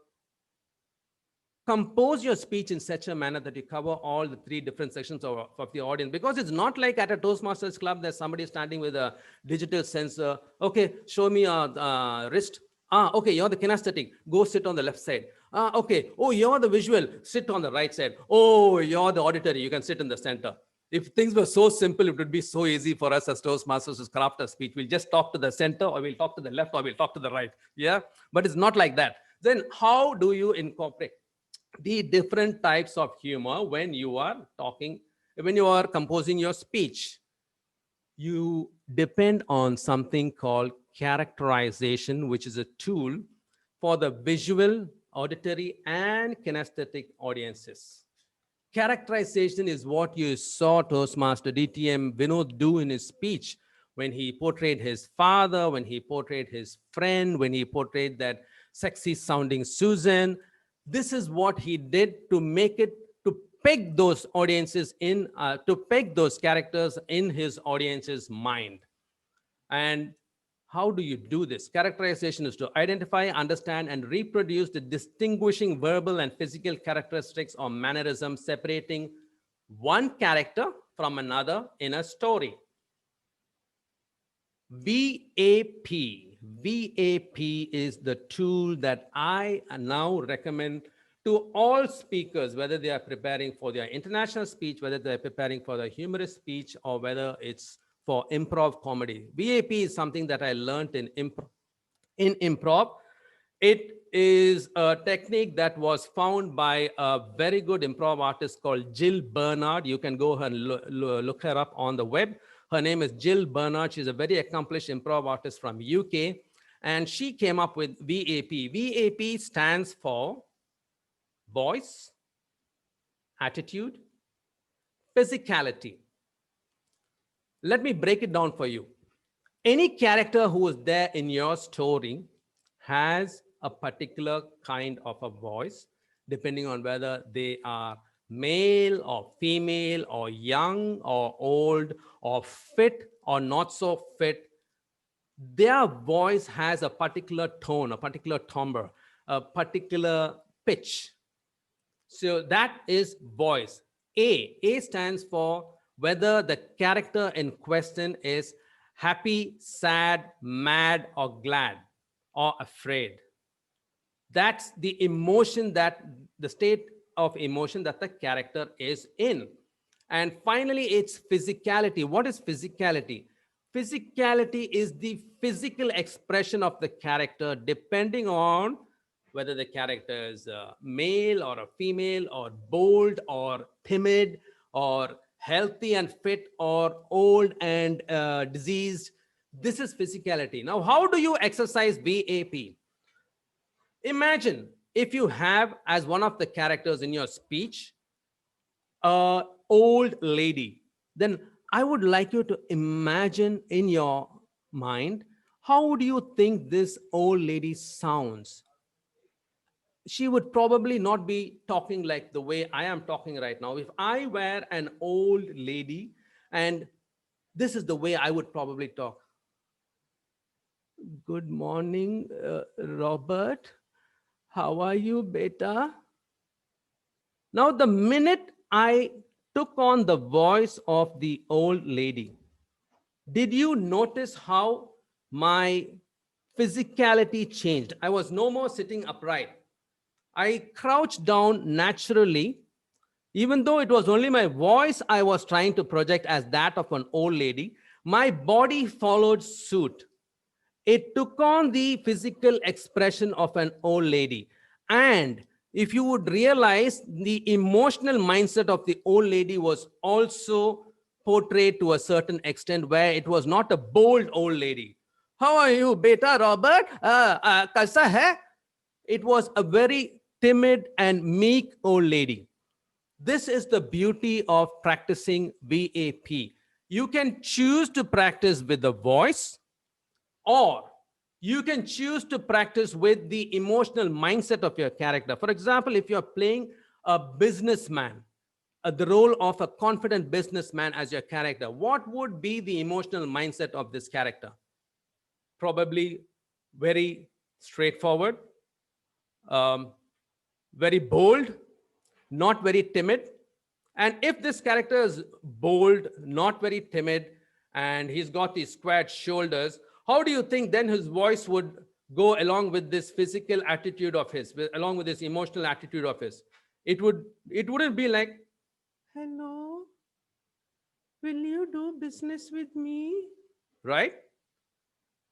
compose your speech in such a manner that you cover all the three different sections of the audience? Because it's not like at a Toastmasters club, there's somebody standing with a digital sensor. Okay, show me a wrist. Okay, you're the kinesthetic. Go sit on the left side. Okay, oh, you're the visual. Sit on the right side. Oh, you're the auditory. You can sit in the center. If things were so simple, it would be so easy for us as Toastmasters to craft a speech. We'll just talk to the center, or we'll talk to the left, or we'll talk to the right. Yeah, but it's not like that. Then how do you incorporate the different types of humor when you are talking, when you are composing your speech? You depend on something called characterization, which is a tool for the visual, auditory, and kinesthetic audiences. Characterization is what you saw Toastmaster DTM Vinod do in his speech when he portrayed his father, when he portrayed his friend, when he portrayed that sexy sounding Susan. This is what he did to make it, to peg those audiences in, to peg those characters in his audience's mind. And how do you do this? Characterization is to identify, understand, and reproduce the distinguishing verbal and physical characteristics or mannerisms separating one character from another in a story. VAP. VAP is the tool that I now recommend to all speakers, whether they are preparing for their international speech, whether they're preparing for the humorous speech, or whether it's for improv comedy. VAP is something that I learned in improv. It is a technique that was found by a very good improv artist called Jill Bernard. You can go and look her up on the web. Her name is Jill Bernard. She's a very accomplished improv artist from UK. And she came up with VAP. VAP stands for voice, attitude, physicality, Let me break it down for you. Any character who is there in your story has a particular kind of a voice, depending on whether they are male or female or young or old or fit or not so fit. Their voice has a particular tone, a particular timbre, a particular pitch. So that is voice. A stands for whether the character in question is happy, sad, mad, or glad, or afraid. That's the emotion, that the state of emotion that the character is in. And finally, it's physicality. What is physicality? Physicality is the physical expression of the character depending on whether the character is a male or a female or bold or timid or healthy and fit or old and diseased. This is physicality. Now, how do you exercise VAP? Imagine if you have as one of the characters in your speech a old lady, then I would like you to imagine in your mind, how would you think this old lady sounds? She would probably not be talking like the way I am talking right now. If I were an old lady and this is the way I would probably talk. Good morning, Robert. How are you, beta? Now, the minute I took on the voice of the old lady, did you notice how my physicality changed? I was no more sitting upright. I crouched down naturally, even though it was only my voice I was trying to project as that of an old lady. My body followed suit. It took on the physical expression of an old lady. And if you would realize, the emotional mindset of the old lady was also portrayed to a certain extent, where it was not a bold old lady. How are you, beta Robert? Kaisa hai? It was a very timid and meek old lady. This is the beauty of practicing VAP. You can choose to practice with the voice, or you can choose to practice with the emotional mindset of your character. For example, if you're playing a businessman, the role of a confident businessman as your character, what would be the emotional mindset of this character? Probably very straightforward, very bold, not very timid. And if this character is bold, not very timid, and he's got these squared shoulders, how do you think then his voice would go along with this physical attitude of his, along with this emotional attitude of his? It wouldn't be like, hello, will you do business with me? Right?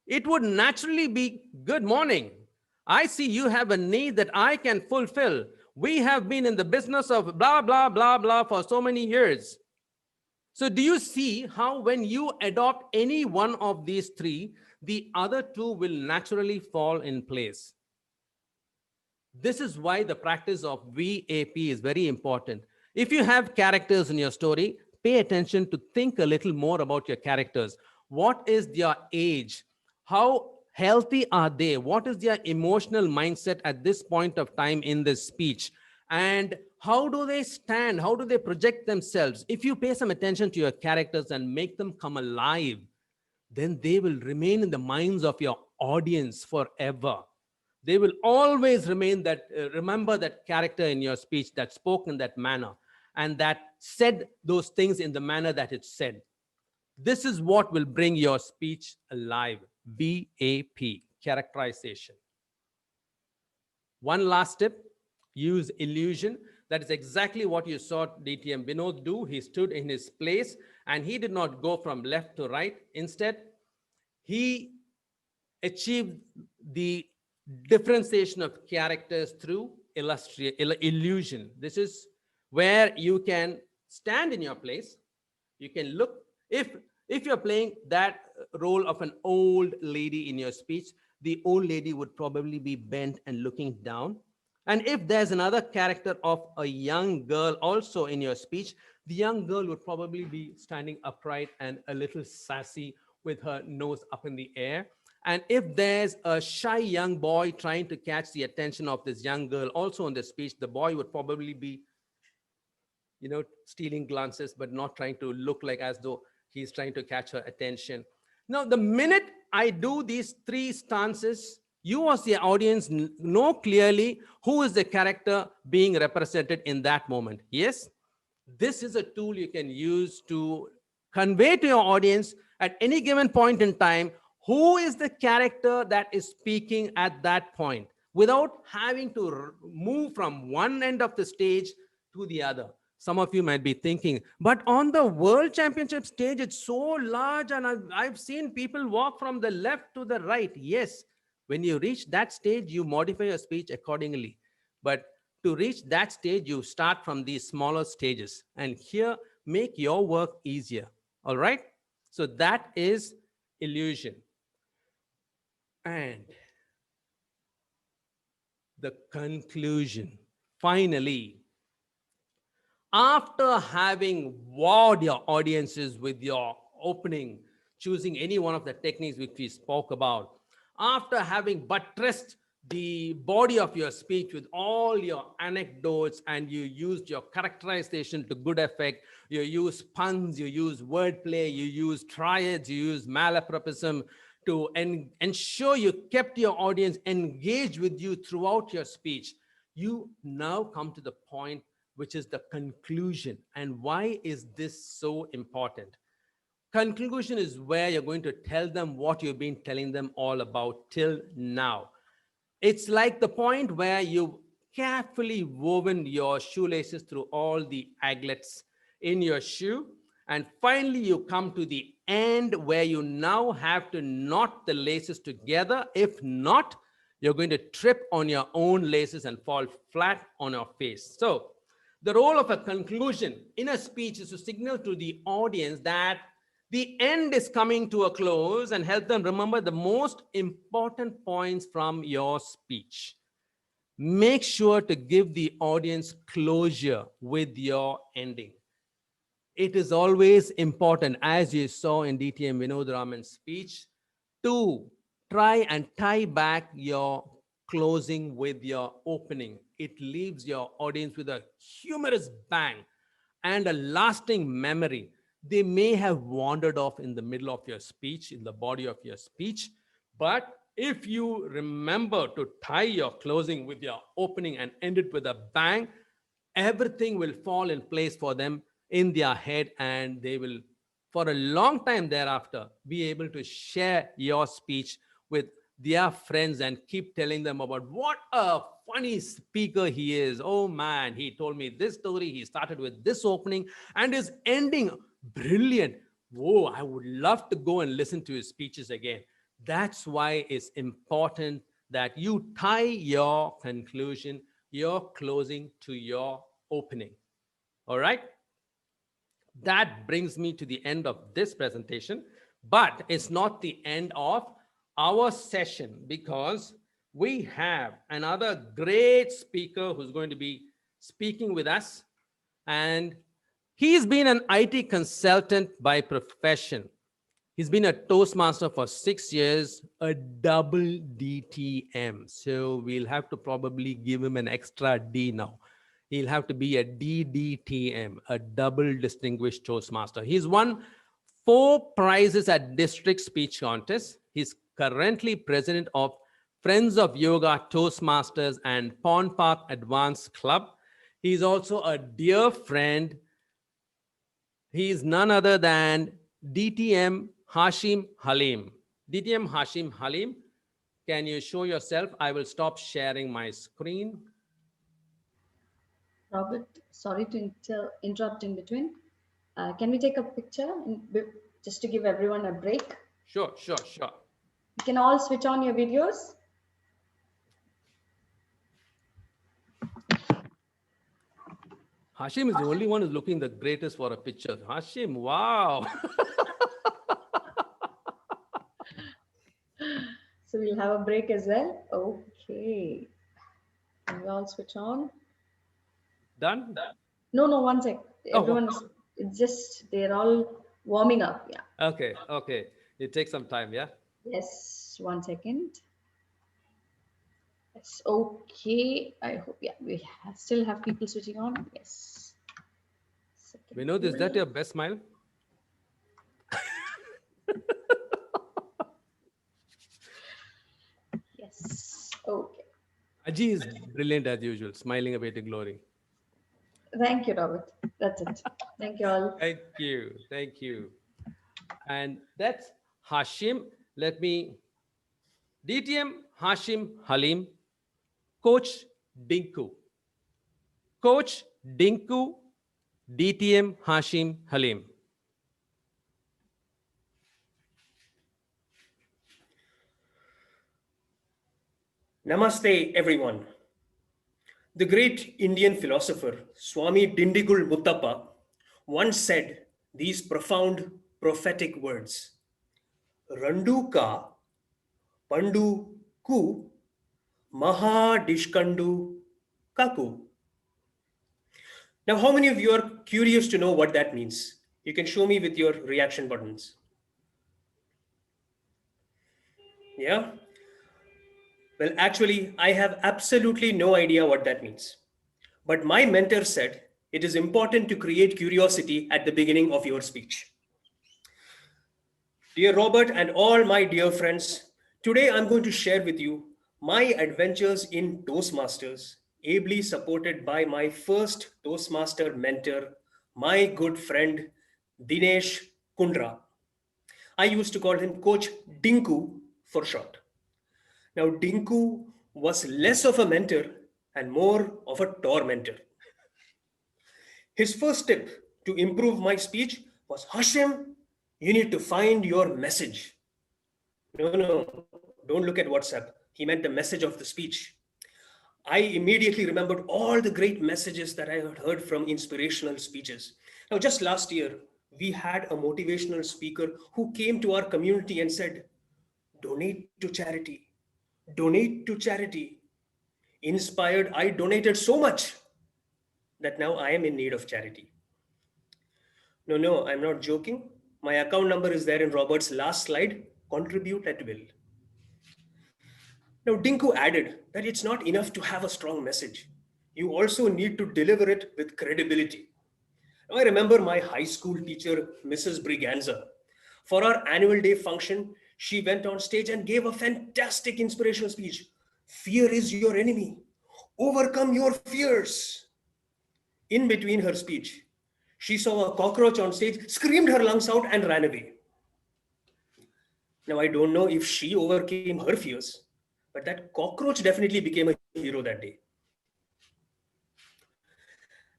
It would naturally be, good morning. I see you have a need that I can fulfill. We have been in the business of blah, blah, blah, blah for so many years. So do you see how when you adopt any one of these three, the other two will naturally fall in place? This is why the practice of VAP is very important. If you have characters in your story, pay attention to think a little more about your characters. What is their age? How healthy are they? What is their emotional mindset at this point of time in this speech? And how do they stand? How do they project themselves? If you pay some attention to your characters and make them come alive, then they will remain in the minds of your audience forever. They will always remain that, remember that character in your speech that spoke in that manner and that said those things in the manner that it said. This is what will bring your speech alive. VAP, characterization. One last tip, use illusion. That is exactly what you saw DTM Vinod do. He stood in his place and he did not go from left to right. Instead, he achieved the differentiation of characters through illusion. This is where you can stand in your place. You can look, if you're playing that role of an old lady in your speech, the old lady would probably be bent and looking down. And if there's another character of a young girl also in your speech, The young girl would probably be standing upright and a little sassy with her nose up in the air. And if there's a shy young boy trying to catch the attention of this young girl, also in the speech, the boy would probably be, stealing glances, but not trying to look like as though he's trying to catch her attention. Now, the minute I do these three stances, you as the audience know clearly who is the character being represented in that moment. Yes, this is a tool you can use to convey to your audience at any given point in time who is the character that is speaking at that point without having to move from one end of the stage to the other. Some of you might be thinking, but on the world championship stage, it's so large, and I've seen people walk from the left to the right. Yes, when you reach that stage, you modify your speech accordingly. But to reach that stage, you start from these smaller stages. And here, make your work easier. All right? So that is illusion. And the conclusion. Finally, after having wowed your audiences with your opening, choosing any one of the techniques which we spoke about, after having buttressed the body of your speech with all your anecdotes, and you used your characterization to good effect, you use puns, you use wordplay, you use triads, you use malapropism to ensure you kept your audience engaged with you throughout your speech, you now come to the point which is the conclusion. And why is this so important? Conclusion is where you're going to tell them what you've been telling them all about till now. It's like the point where you've carefully woven your shoelaces through all the aglets in your shoe. And finally, you come to the end where you now have to knot the laces together. If not, you're going to trip on your own laces and fall flat on your face. So the role of a conclusion in a speech is to signal to the audience that the end is coming to a close and help them remember the most important points from your speech. Make sure to give the audience closure with your ending. It is always important, as you saw in DTM Vinod Raman's speech, to try and tie back your closing with your opening. It leaves your audience with a humorous bang and a lasting memory. They may have wandered off in the middle of your speech, in the body of your speech, but if you remember to tie your closing with your opening and end it with a bang, everything will fall in place for them in their head, and they will, for a long time thereafter, be able to share your speech with their friends and keep telling them about what a funny speaker he is. Oh man, he told me this story. He started with this opening and his ending brilliant. Whoa, I would love to go and listen to his speeches again. That's why it's important that you tie your conclusion, your closing to your opening. All right? That brings me to the end of this presentation, but it's not the end of our session, because we have another great speaker who's going to be speaking with us, and he's been an IT consultant by profession. He's been a Toastmaster for 6 years, a double DTM. So we'll have to probably give him an extra D now. He'll have to be a DDTM, a double distinguished Toastmaster. He's won 4 prizes at district speech contests. He's currently president of Friends of Yoga Toastmasters and Pond Park Advanced Club. He's also a dear friend. He's none other than DTM Hashim Halim. DTM Hashim Halim, can you show yourself? I will stop sharing my screen. Robert, sorry to interrupt in between. Can we take a picture just to give everyone a break? Sure. You can all switch on your videos. Hashim is the only one who's looking the greatest for a picture. Hashim, wow. So we'll have a break as well. Okay. Can we all switch on? Done? No, one sec. Everyone is It's just, they're all warming up. Yeah. Okay, okay. It takes some time, yeah? Yes, 1 second. Yes, okay. I hope, yeah, we still have people switching on. Yes. Second. Vinod, is that your best smile? Yes. Okay. Aji is brilliant as usual, smiling away to glory. Thank you, Robert. That's it. Thank you all. Thank you. Thank you. And that's Hashim. Let me, DTM Hashim Halim, Coach Dinku. Coach Dinku, DTM Hashim Halim. Namaste, everyone. The great Indian philosopher Swami Dindigul Muttappa once said these profound prophetic words: Randu ka pandu ku maha dishkandu kaku. Now, how many of you are curious to know what that means? You can show me with your reaction buttons. Yeah? Well, actually, I have absolutely no idea what that means. But my mentor said it is important to create curiosity at the beginning of your speech. Dear Robert and all my dear friends, today I'm going to share with you my adventures in Toastmasters, ably supported by my first Toastmaster mentor, my good friend Dinesh Kundra. I used to call him Coach Dinku for short. Now, Dinku was less of a mentor and more of a tormentor. His first tip to improve my speech was, Hashim, you need to find your message. No, don't look at WhatsApp. He meant the message of the speech. I immediately remembered all the great messages that I had heard from inspirational speeches. Now, just last year, we had a motivational speaker who came to our community and said, donate to charity, donate to charity. Inspired, I donated so much that now I am in need of charity. No, I'm not joking. My account number is there in Robert's last slide. Contribute at will. Now, Dinku added that it's not enough to have a strong message. You also need to deliver it with credibility. Now, I remember my high school teacher, Mrs. Briganza. For our annual day function, she went on stage and gave a fantastic inspirational speech. Fear is your enemy. Overcome your fears. In between her speech, she saw a cockroach on stage, screamed her lungs out, and ran away. Now, I don't know if she overcame her fears, but that cockroach definitely became a hero that day.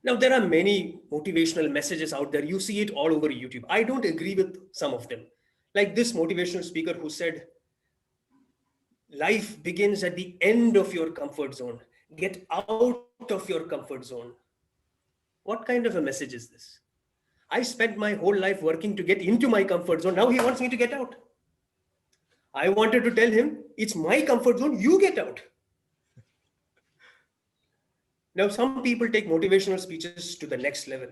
Now, there are many motivational messages out there. You see it all over YouTube. I don't agree with some of them. Like this motivational speaker who said, life begins at the end of your comfort zone. Get out of your comfort zone. What kind of a message is this? I spent my whole life working to get into my comfort zone. Now he wants me to get out. I wanted to tell him, it's my comfort zone, you get out. Now, some people take motivational speeches to the next level.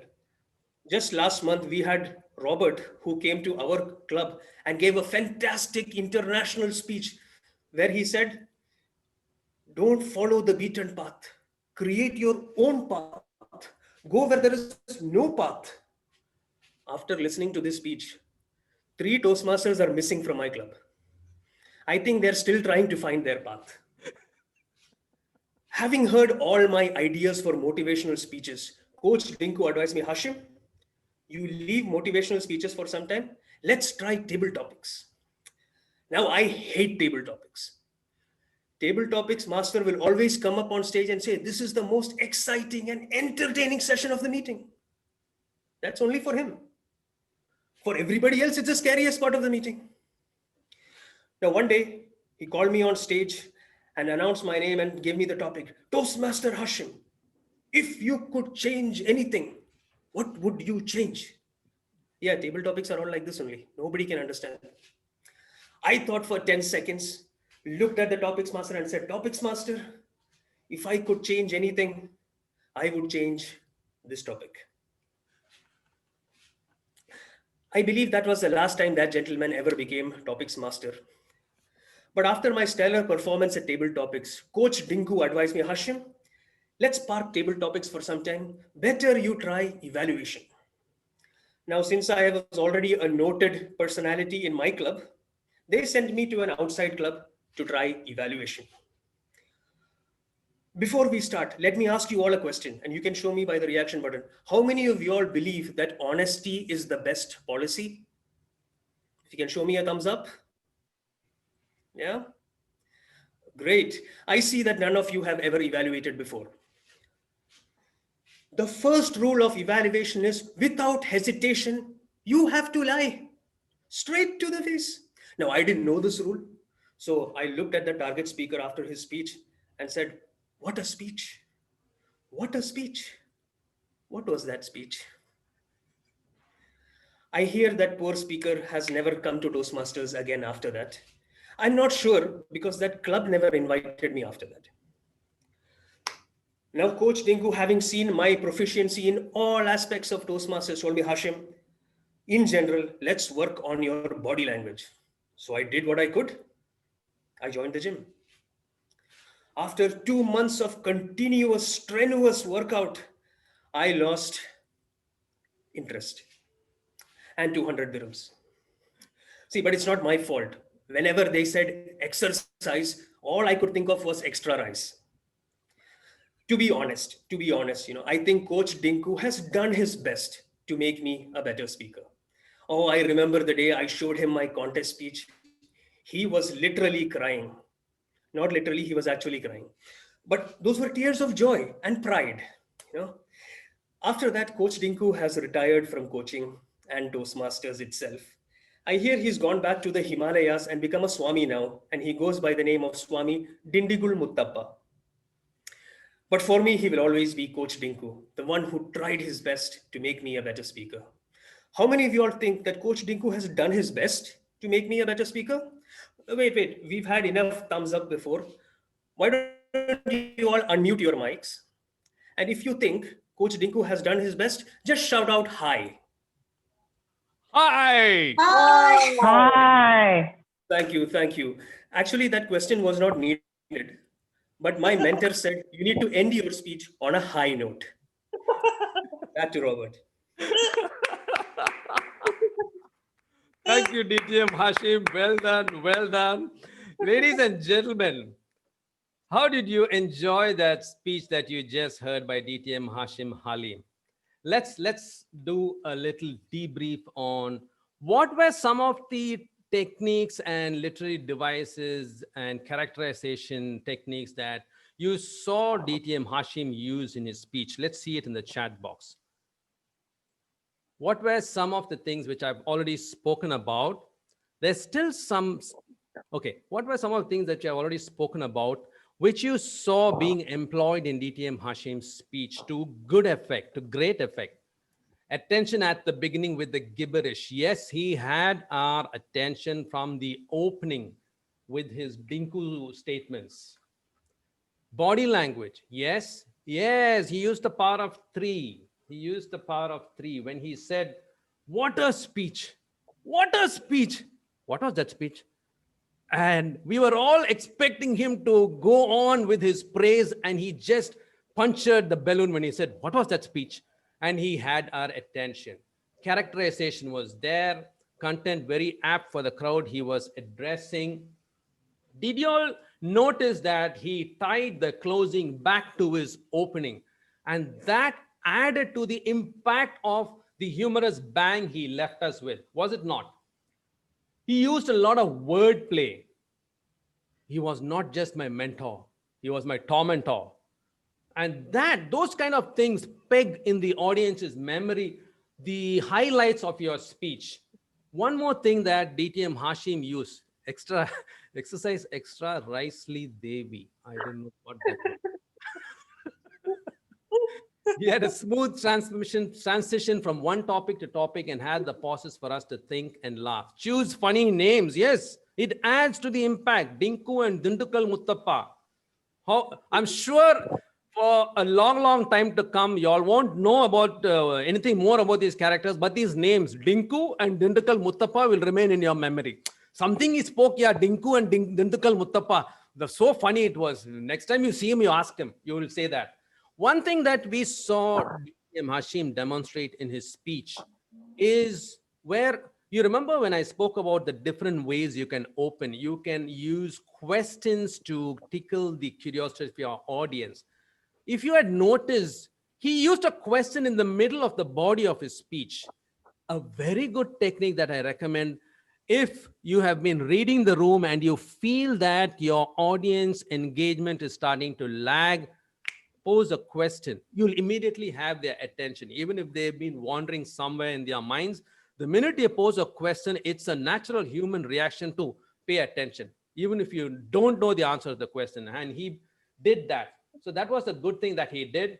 Just last month, we had Robert, who came to our club and gave a fantastic international speech where he said, don't follow the beaten path. Create your own path. Go where there is no path. After listening to this speech, 3 Toastmasters are missing from my club. I think they're still trying to find their path. Having heard all my ideas for motivational speeches, Coach Dinku advised me, Hashim, you leave motivational speeches for some time. Let's try table topics. Now, I hate table topics. Table topics master will always come up on stage and say, this is the most exciting and entertaining session of the meeting. That's only for him. For everybody else, it's the scariest part of the meeting. Now, one day, he called me on stage and announced my name and gave me the topic, Toastmaster Hashim. If you could change anything, what would you change? Yeah, table topics are all like this only. Nobody can understand. I thought for 10 seconds, looked at the topics master and said, topics master, if I could change anything, I would change this topic. I believe that was the last time that gentleman ever became topics master. But after my stellar performance at table topics, Coach Dinku advised me, Hashim, let's park table topics for some time. Better you try evaluation. Now, since I was already a noted personality in my club, they sent me to an outside club to try evaluation. Before we start, let me ask you all a question, and you can show me by the reaction button. How many of you all believe that honesty is the best policy? If you can show me a thumbs up. Yeah? Great. I see that none of you have ever evaluated before. The first rule of evaluation is without hesitation, you have to lie straight to the face. Now, I didn't know this rule. So I looked at the target speaker after his speech and said, what a speech. What a speech. What was that speech? I hear that poor speaker has never come to Toastmasters again after that. I'm not sure because that club never invited me after that. Now, Coach Dinku, having seen my proficiency in all aspects of Toastmasters, told me, Hashim, in general, let's work on your body language. So I did what I could. I joined the gym. After 2 months of continuous, strenuous workout, I lost interest and 200 dirhams. See, but it's not my fault. Whenever they said exercise, all I could think of was extra rice. To be honest, I think Coach Dinku has done his best to make me a better speaker. Oh, I remember the day I showed him my contest speech. He was literally crying. Not literally, he was actually crying. But those were tears of joy and pride. After that, Coach Dinku has retired from coaching and Toastmasters itself. I hear he's gone back to the Himalayas and become a Swami now, and he goes by the name of Swami Dindigul Muttappa. But for me, he will always be Coach Dinku, the one who tried his best to make me a better speaker. How many of you all think that Coach Dinku has done his best to make me a better speaker? Wait, we've had enough thumbs up before. Why don't you all unmute your mics? And if you think Coach Dinku has done his best, just shout out hi. Hi! Hi. Hi. Thank you. Actually, that question was not needed. But my mentor said, you need to end your speech on a high note. Back to Robert. Thank you, DTM Hashim. Well done. Ladies and gentlemen, how did you enjoy that speech that you just heard by DTM Hashim Halim? Let's do a little debrief on what were some of the techniques and literary devices and characterization techniques that you saw DTM Hashim use in his speech. Let's see it in the chat box. What were some of the things which I've already spoken about? There's still some, okay, what were some of the things that you have already spoken about, which you saw being employed in DTM Hashim's speech to good effect, to great effect? Attention at the beginning with the gibberish. Yes, he had our attention from the opening with his Dinku statements. Body language. Yes, he used the power of three. He used the power of three when he said, what a speech. What a speech. What was that speech? And we were all expecting him to go on with his praise, and he just punctured the balloon when he said, what was that speech? And he had our attention. Characterization was there. Content very apt for the crowd he was addressing. Did you all notice that he tied the closing back to his opening? And that added to the impact of the humorous bang he left us with, was it not? He used a lot of wordplay. He was not just my mentor. He was my tormentor. And those kind of things peg in the audience's memory the highlights of your speech. One more thing that DTM Hashim used, exercise extra ricely Devi. I don't know what that is. He had a smooth transition from one topic to topic and had the pauses for us to think and laugh. Choose funny names. Yes, it adds to the impact. Dinku and Dindukal Muttappa. I'm sure For a long, long time to come, you all won't know about anything more about these characters, but these names, Dinku and Dindukal Muttappa, will remain in your memory. Something he spoke, yeah, Dinku and Dindukal Muttappa. So funny it was. Next time you see him, you ask him, you will say that. One thing that we saw DTM Hashim demonstrate in his speech is where you remember when I spoke about the different ways you can open, you can use questions to tickle the curiosity of your audience. If you had noticed, he used a question in the middle of the body of his speech. A very good technique that I recommend if you have been reading the room and you feel that your audience engagement is starting to lag, pose a question. You'll immediately have their attention. Even if they've been wandering somewhere in their minds, the minute you pose a question, it's a natural human reaction to pay attention, even if you don't know the answer to the question. And he did that. So that was a good thing that he did.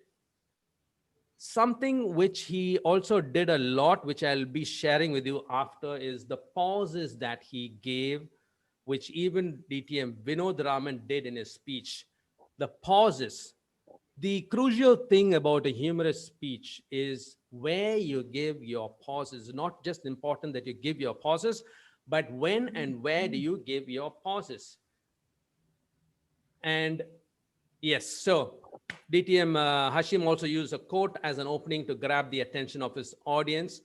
Something which he also did a lot, which I'll be sharing with you after, is the pauses that he gave, which even DTM Vinod Raman did in his speech. The pauses. The crucial thing about a humorous speech is where you give your pauses. It's not just important that you give your pauses, but when and where do you give your pauses? And yes, so DTM Hashim also used a quote as an opening to grab the attention of his audience.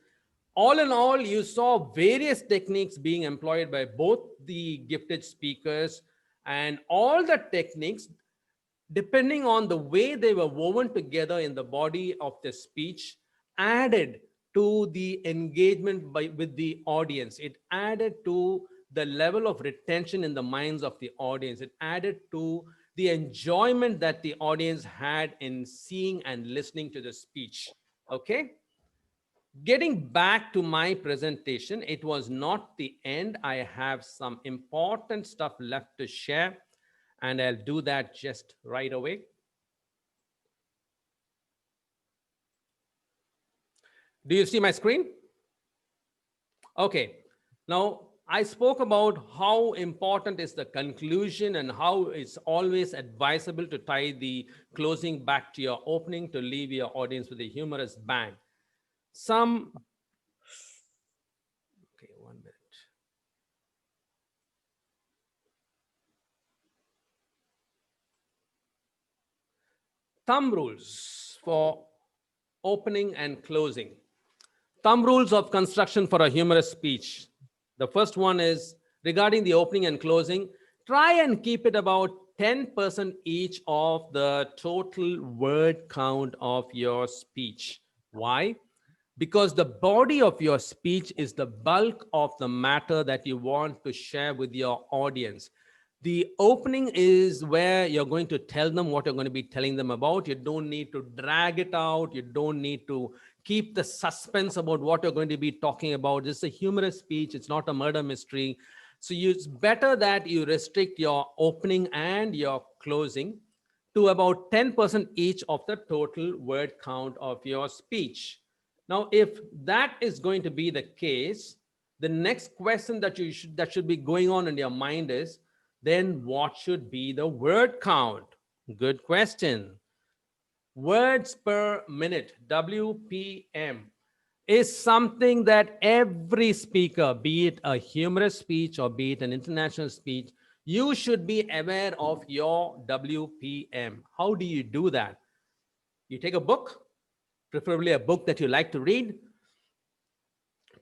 All in all, you saw various techniques being employed by both the gifted speakers, and all the techniques, depending on the way they were woven together in the body of the speech, added to the engagement with the audience. It added to the level of retention in the minds of the audience. It added to the enjoyment that the audience had in seeing and listening to the speech. Okay. Getting back to my presentation, it was not the end. I have some important stuff left to share, and I'll do that just right away. Do you see my screen? Okay. Now, I spoke about how important is the conclusion and how it's always advisable to tie the closing back to your opening to leave your audience with a humorous bang. Okay, 1 minute. Thumb rules for opening and closing. Thumb rules of construction for a humorous speech. The first one is regarding the opening and closing. Try and keep it about 10% each of the total word count of your speech. Why? Because the body of your speech is the bulk of the matter that you want to share with your audience. The opening is where you're going to tell them what you're going to be telling them about. You don't need to drag it out. You don't need to keep the suspense about what you're going to be talking about. This is a humorous speech. It's not a murder mystery. So it's better that you restrict your opening and your closing to about 10% each of the total word count of your speech. Now, if that is going to be the case, the next question that should be going on in your mind is, then what should be the word count? Good question. Words per minute, WPM, is something that every speaker, be it a humorous speech or be it an international speech, you should be aware of your WPM. How do you do that? You take a book, preferably a book that you like to read,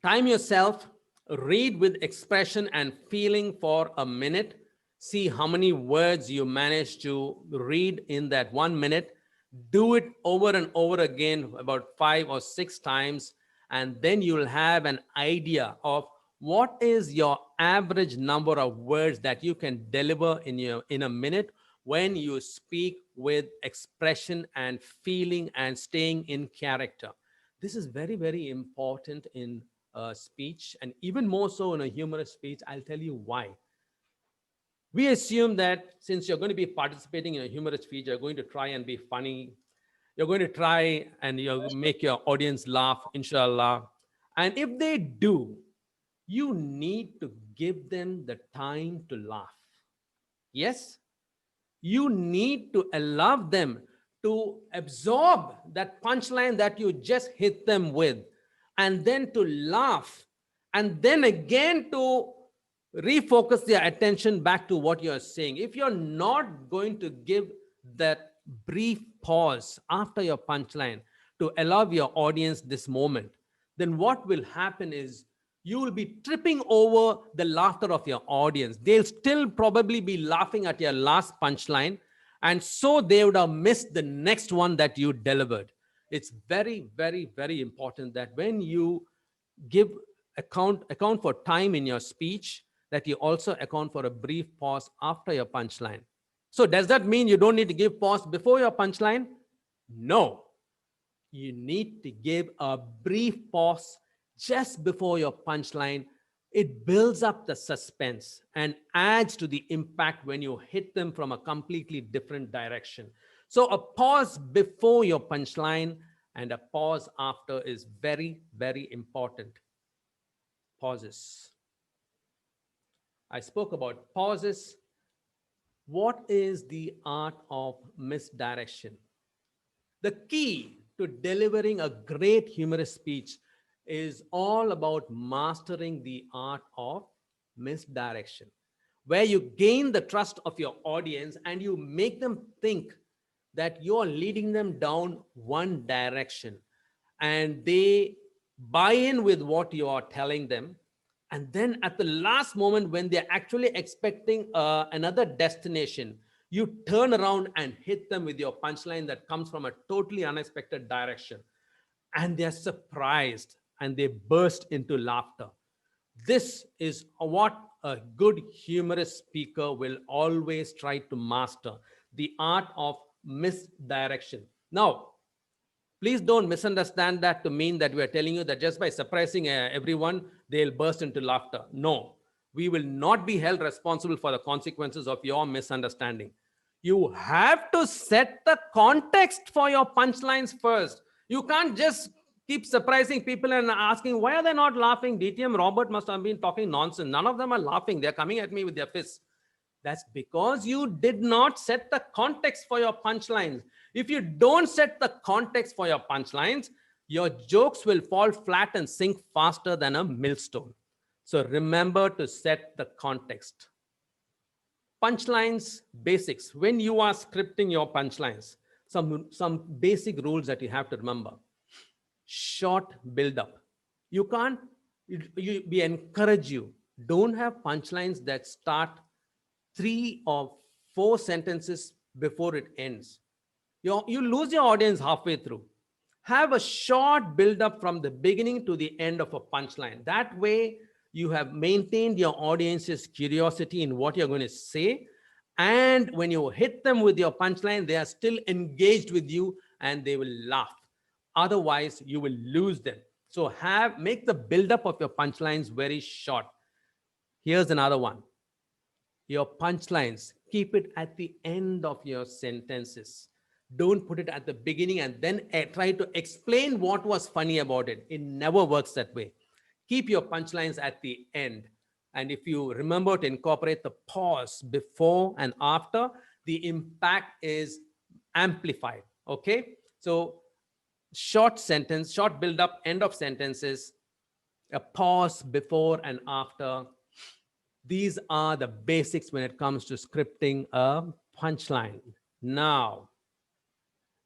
time yourself, read with expression and feeling for a minute, see how many words you manage to read in that 1 minute, do it over and over again about 5 or 6 times, and then you'll have an idea of what is your average number of words that you can deliver in a minute when you speak with expression and feeling and staying in character. This is very, very important in speech, and even more so in a humorous speech. I'll tell you why. We assume that since you're going to be participating in a humorous speech, you're going to try and be funny. You're going to try and you make your audience laugh, inshallah. And if they do, you need to give them the time to laugh. Yes, you need to allow them to absorb that punchline that you just hit them with, and then to laugh, and then again to refocus their attention back to what you're saying. If you're not going to give that brief pause after your punchline to allow your audience this moment, then what will happen is you will be tripping over the laughter of your audience. They'll still probably be laughing at your last punchline, and so they would have missed the next one that you delivered. It's very, very, very important that when you give account for time in your speech, that you also account for a brief pause after your punchline. So does that mean you don't need to give pause before your punchline? No. You need to give a brief pause just before your punchline. It builds up the suspense and adds to the impact when you hit them from a completely different direction. So a pause before your punchline and a pause after is very, very important. Pauses. I spoke about pauses. What is the art of misdirection? The key to delivering a great humorous speech is all about mastering the art of misdirection, where you gain the trust of your audience and you make them think that you're leading them down one direction, and they buy in with what you are telling them. And then at the last moment, when they're actually expecting another destination, you turn around and hit them with your punchline that comes from a totally unexpected direction. And they're surprised and they burst into laughter. This is what a good humorous speaker will always try to master, the art of misdirection. Now, please don't misunderstand that to mean that we are telling you that just by surprising everyone, they'll burst into laughter. No, we will not be held responsible for the consequences of your misunderstanding. You have to set the context for your punchlines first. You can't just keep surprising people and asking, why are they not laughing? DTM Robert must have been talking nonsense. None of them are laughing. They're coming at me with their fists. That's because you did not set the context for your punchlines. If you don't set the context for your punchlines, your jokes will fall flat and sink faster than a millstone. So remember to set the context. Punchlines basics. When you are scripting your punchlines, some basic rules that you have to remember. Short build-up. You can't, we encourage you, don't have punchlines that start 3 or 4 sentences before it ends. You lose your audience halfway through. Have a short build-up from the beginning to the end of a punchline. That way, you have maintained your audience's curiosity in what you're going to say. And when you hit them with your punchline, they are still engaged with you and they will laugh. Otherwise, you will lose them. So make the build-up of your punchlines very short. Here's another one. Your punchlines, keep it at the end of your sentences. Don't put it at the beginning and then try to explain what was funny about it. It never works that way. Keep your punchlines at the end. And if you remember to incorporate the pause before and after, the impact is amplified. Okay? So short sentence, short build-up, end of sentences, a pause before and after. These are the basics when it comes to scripting a punchline. Now,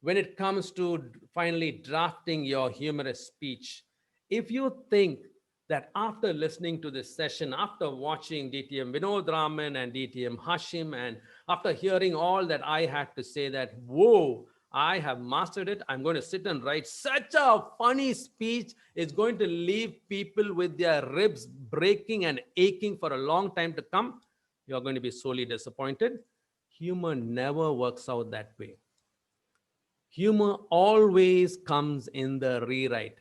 when it comes to finally drafting your humorous speech, if you think that after listening to this session, after watching DTM Vinod Raman and DTM Hashim, and after hearing all that I had to say that, whoa, I have mastered it, I'm going to sit and write such a funny speech, it's going to leave people with their ribs breaking and aching for a long time to come, you're going to be sorely disappointed. Humor never works out that way. Humor always comes in the rewrite.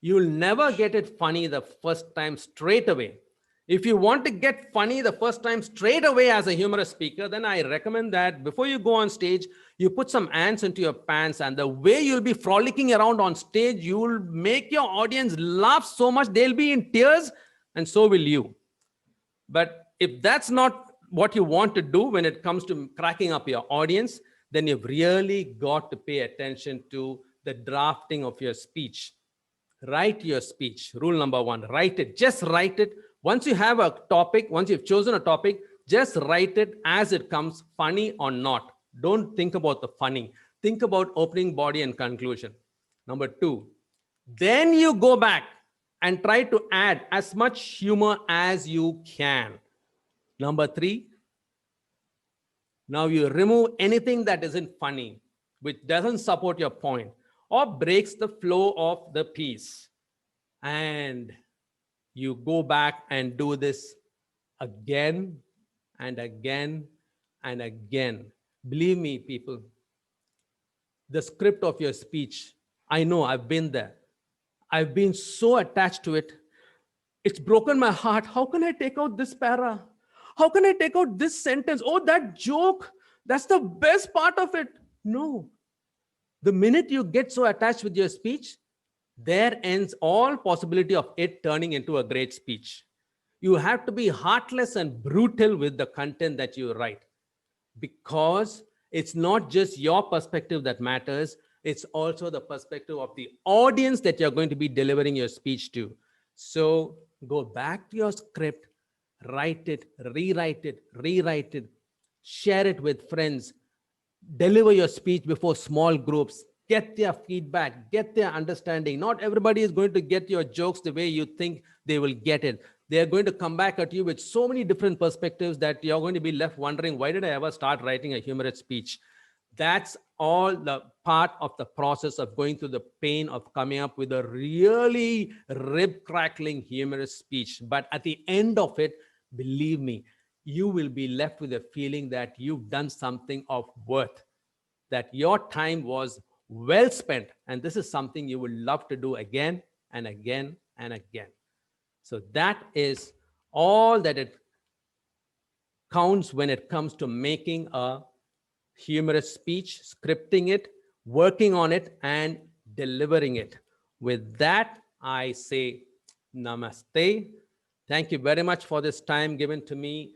You'll never get it funny the first time straight away. If you want to get funny the first time straight away as a humorous speaker, then I recommend that before you go on stage, you put some ants into your pants, and the way you'll be frolicking around on stage, you'll make your audience laugh so much, they'll be in tears, and so will you. But if that's not what you want to do when it comes to cracking up your audience, then you've really got to pay attention to the drafting of your speech. Write your speech. Rule number one, write it. Just write it. Once you have a topic, once you've chosen a topic, just write it as it comes, funny or not. Don't think about the funny. Think about opening body and conclusion. Number two, then you go back and try to add as much humor as you can. Number three, now you remove anything that isn't funny, which doesn't support your point or breaks the flow of the piece. And you go back and do this again and again and again. Believe me, people, the script of your speech, I know, I've been there. I've been so attached to it. It's broken my heart. How can I take out this para? How can I take out this sentence? Oh, that joke, that's the best part of it. No. The minute you get so attached with your speech, there ends all possibility of it turning into a great speech. You have to be heartless and brutal with the content that you write, because it's not just your perspective that matters. It's also the perspective of the audience that you're going to be delivering your speech to. So go back to your script, write it, rewrite it, share it with friends, deliver your speech before small groups, get their feedback, get their understanding. Not everybody is going to get your jokes the way you think they will get it. They're going to come back at you with so many different perspectives that you're going to be left wondering, why did I ever start writing a humorous speech? That's all the part of the process of going through the pain of coming up with a really rib-crackling humorous speech. But at the end of it, believe me, you will be left with a feeling that you've done something of worth, that your time was well spent. And this is something you would love to do again and again and again. So that is all that it counts when it comes to making a humorous speech, scripting it, working on it, and delivering it. With that, I say namaste. Thank you very much for this time given to me,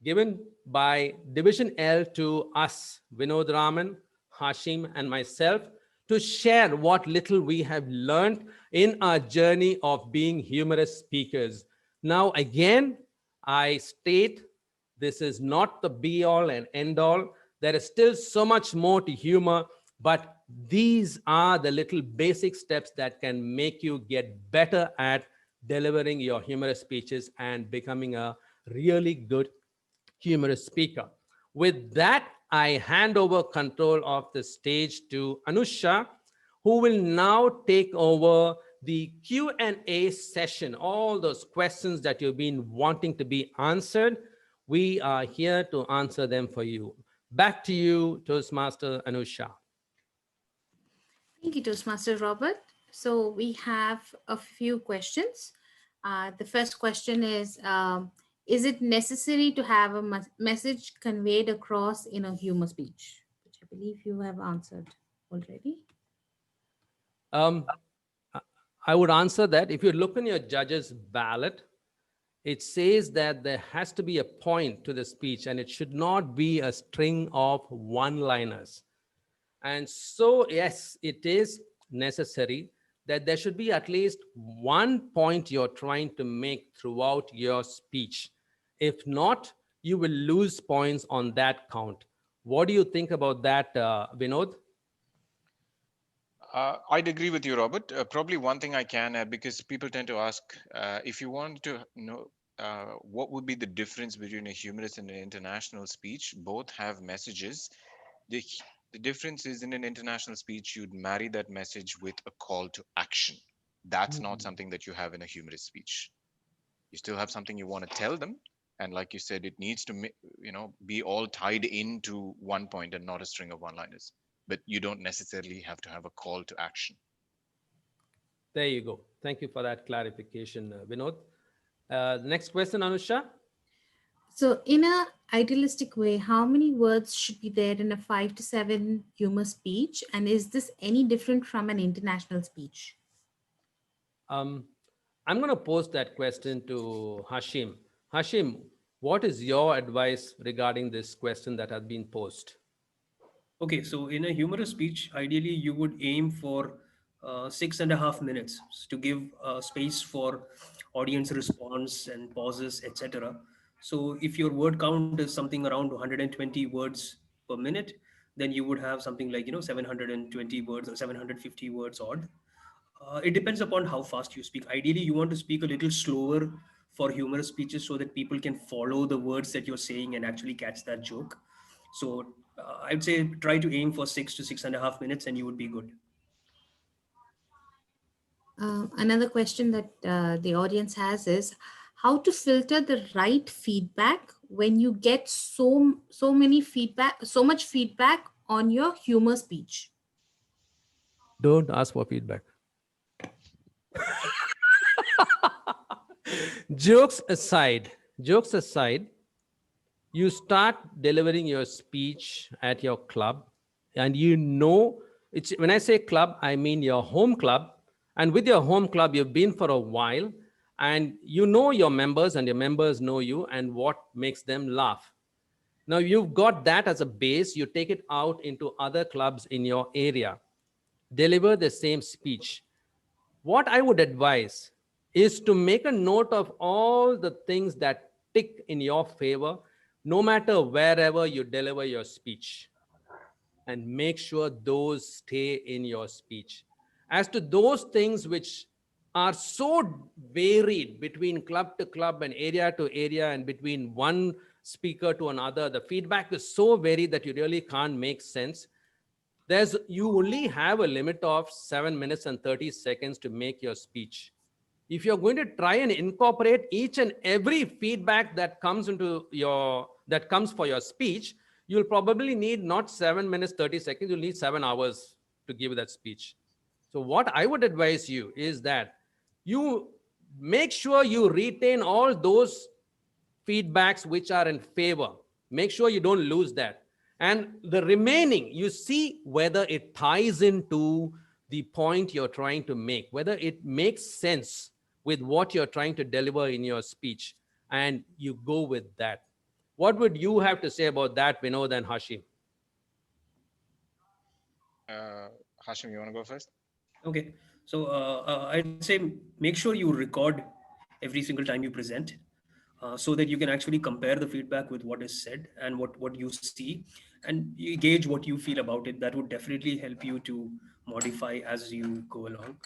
given by Division L to us, Vinod Raman, Hashim, and myself, to share what little we have learned in our journey of being humorous speakers. Now, again, I state this is not the be all and end all. There is still so much more to humor, but these are the little basic steps that can make you get better at delivering your humorous speeches and becoming a really good humorous speaker. With that, I hand over control of the stage to Anusha, who will now take over the Q&A session, all those questions that you've been wanting to be answered. We are here to answer them for you. Back to you, Toastmaster Anusha. Thank you, Toastmaster Robert. So we have a few questions. The first question is it necessary to have a message conveyed across in a humor speech? Which I believe you have answered already. I would answer that. If you look in your judge's ballot, it says that there has to be a point to the speech and it should not be a string of one-liners. And so, yes, it is necessary that there should be at least one point you're trying to make throughout your speech. If not, you will lose points on that count. What do you think about that, Vinod? I'd agree with you, Robert. Probably one thing I can add, because people tend to ask, if you want to know what would be the difference between a humorous and an international speech, both have messages. The difference is, in an international speech, you'd marry that message with a call to action. That's not something that you have in a humorous speech. You still have something you want to tell them. And like you said, it needs to be all tied into one point and not a string of one-liners. But you don't necessarily have to have a call to action. There you go. Thank you for that clarification, Vinod. Next question, Anusha. So in an idealistic way, how many words should be there in a 5 to 7 humor speech? And is this any different from an international speech? I'm going to pose that question to Hashim. Hashim, what is your advice regarding this question that has been posed? Okay, so in a humorous speech, ideally you would aim for 6.5 minutes to give space for audience response and pauses, etc. So if your word count is something around 120 words per minute, then you would have something like 720 words or 750 words odd. It depends upon how fast you speak. Ideally, you want to speak a little slower for humorous speeches so that people can follow the words that you're saying and actually catch that joke. So I'd say try to aim for 6 to 6.5 minutes and you would be good. Another question that the audience has is how to filter the right feedback when you get so much feedback on your humor speech. Don't ask for feedback. Jokes aside, you start delivering your speech at your club, and it's when I say club, I mean your home club. And with your home club, you've been for a while, and you know your members, and your members know you and what makes them laugh. Now you've got that as a base. You take it out into other clubs in your area, deliver the same speech. What I would advise is to make a note of all the things that tick in your favor, no matter wherever you deliver your speech, and make sure those stay in your speech. As to those things which are so varied between club to club and area to area and between one speaker to another, the feedback is so varied that you really can't make sense. You only have a limit of 7 minutes and 30 seconds to make your speech. If you're going to try and incorporate each and every feedback that comes for your speech, you'll probably need not 7 minutes 30 seconds, you'll need 7 hours to give that speech. So what I would advise you is that you make sure you retain all those feedbacks which are in favor. Make sure you don't lose that. And the remaining, you see whether it ties into the point you're trying to make, whether it makes sense with what you're trying to deliver in your speech, and you go with that. What would you have to say about that, Vinod and Hashim? Hashim, you want to go first? Okay, so I'd say make sure you record every single time you present, so that you can actually compare the feedback with what is said and what you see, and you gauge what you feel about it. That would definitely help you to modify as you go along.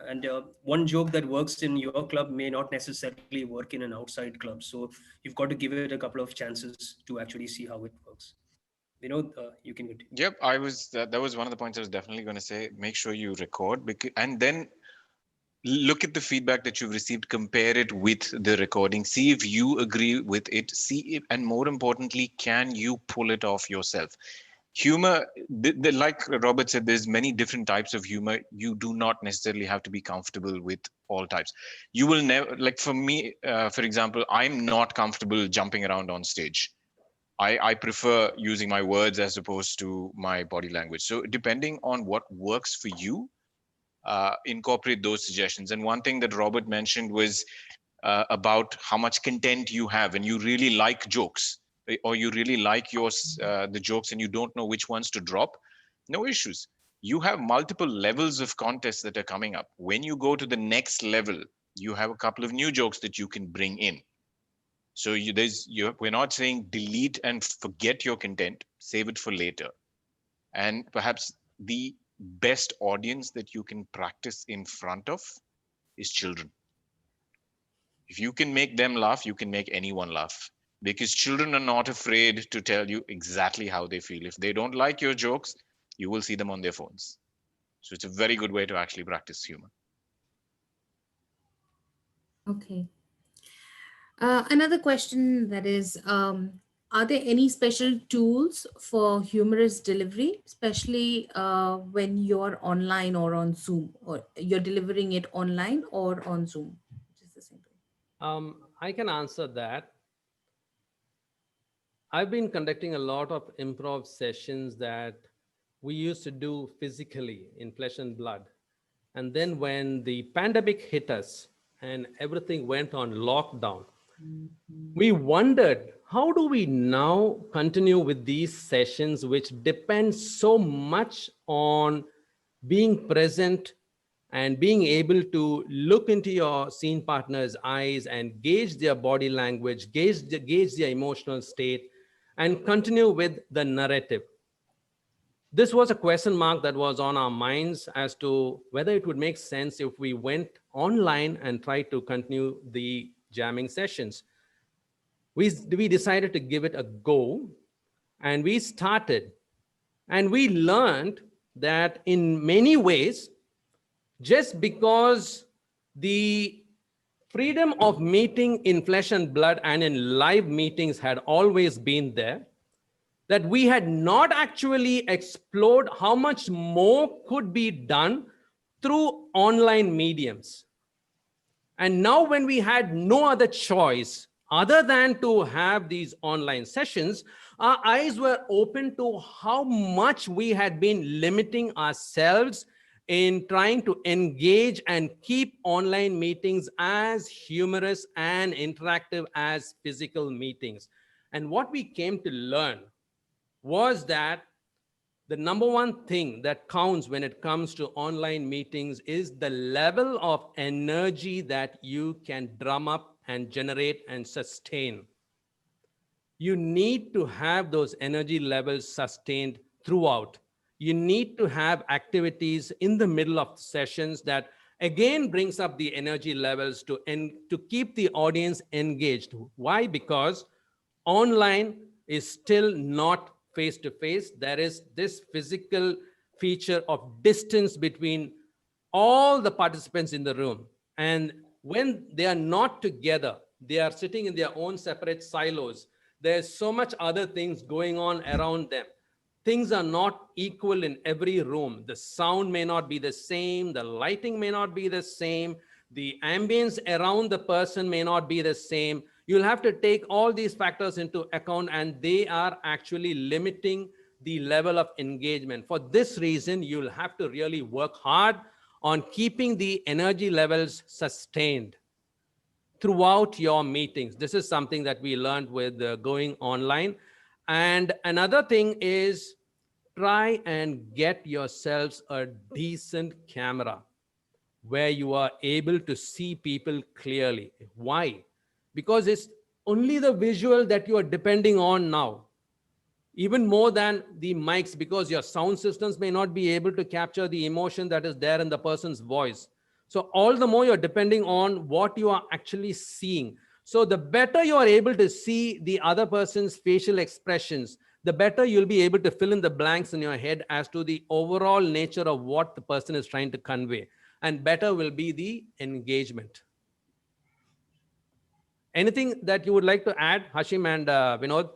And one joke that works in your club may not necessarily work in an outside club, so you've got to give it a couple of chances to actually see how it works. You can continue. Yep, that was one of the points I was definitely going to say. Make sure you record, and then look at the feedback that you've received, compare it with the recording, see if you agree with it, and more importantly, can you pull it off yourself? Humor, like Robert said, there's many different types of humor. You do not necessarily have to be comfortable with all types. You will never, like for me, for example, I'm not comfortable jumping around on stage. I prefer using my words as opposed to my body language. So depending on what works for you, incorporate those suggestions. And one thing that Robert mentioned was about how much content you have, and you really like jokes, or you really like the jokes and you don't know which ones to drop. No issues. You have multiple levels of contests that are coming up. When you go to the next level, you have a couple of new jokes that you can bring in. So we're not saying delete and forget your content, save it for later. And perhaps the best audience that you can practice in front of is children. If you can make them laugh, you can make anyone laugh, because children are not afraid to tell you exactly how they feel. If they don't like your jokes, you will see them on their phones. So it's a very good way to actually practice humor. Okay. Another question that is, are there any special tools for humorous delivery, especially when you're online or on Zoom, or you're delivering it online or on Zoom, which is the same thing? I can answer that. I've been conducting a lot of improv sessions that we used to do physically in flesh and blood. And then when the pandemic hit us and everything went on lockdown, we wondered how do we now continue with these sessions, which depend so much on being present and being able to look into your scene partner's eyes and gauge their body language, gauge their emotional state, and continue with the narrative? This was a question mark that was on our minds as to whether it would make sense if we went online and tried to continue the jamming sessions. We decided to give it a go, and we started, and we learned that in many ways, just because the freedom of meeting in flesh and blood and in live meetings had always been there, that we had not actually explored how much more could be done through online mediums. And now when we had no other choice other than to have these online sessions, our eyes were open to how much we had been limiting ourselves in trying to engage and keep online meetings as humorous and interactive as physical meetings. And what we came to learn was that the number one thing that counts when it comes to online meetings is the level of energy that you can drum up and generate and sustain. You need to have those energy levels sustained throughout. You need to have activities in the middle of sessions that again brings up the energy levels to keep the audience engaged. Why? Because online is still not face to face. There is this physical feature of distance between all the participants in the room. And when they are not together, they are sitting in their own separate silos. There's so much other things going on around them. Things are not equal in every room. The sound may not be the same. The lighting may not be the same. The ambience around the person may not be the same. You'll have to take all these factors into account, and they are actually limiting the level of engagement. For this reason, you'll have to really work hard on keeping the energy levels sustained throughout your meetings. This is something that we learned with going online. And another thing is, try and get yourselves a decent camera where you are able to see people clearly. Why? Because it's only the visual that you are depending on now, even more than the mics, because your sound systems may not be able to capture the emotion that is there in the person's voice. So all the more you're depending on what you are actually seeing. So the better you are able to see the other person's facial expressions, the better you'll be able to fill in the blanks in your head as to the overall nature of what the person is trying to convey. And better will be the engagement. Anything that you would like to add, Hashim and Vinod?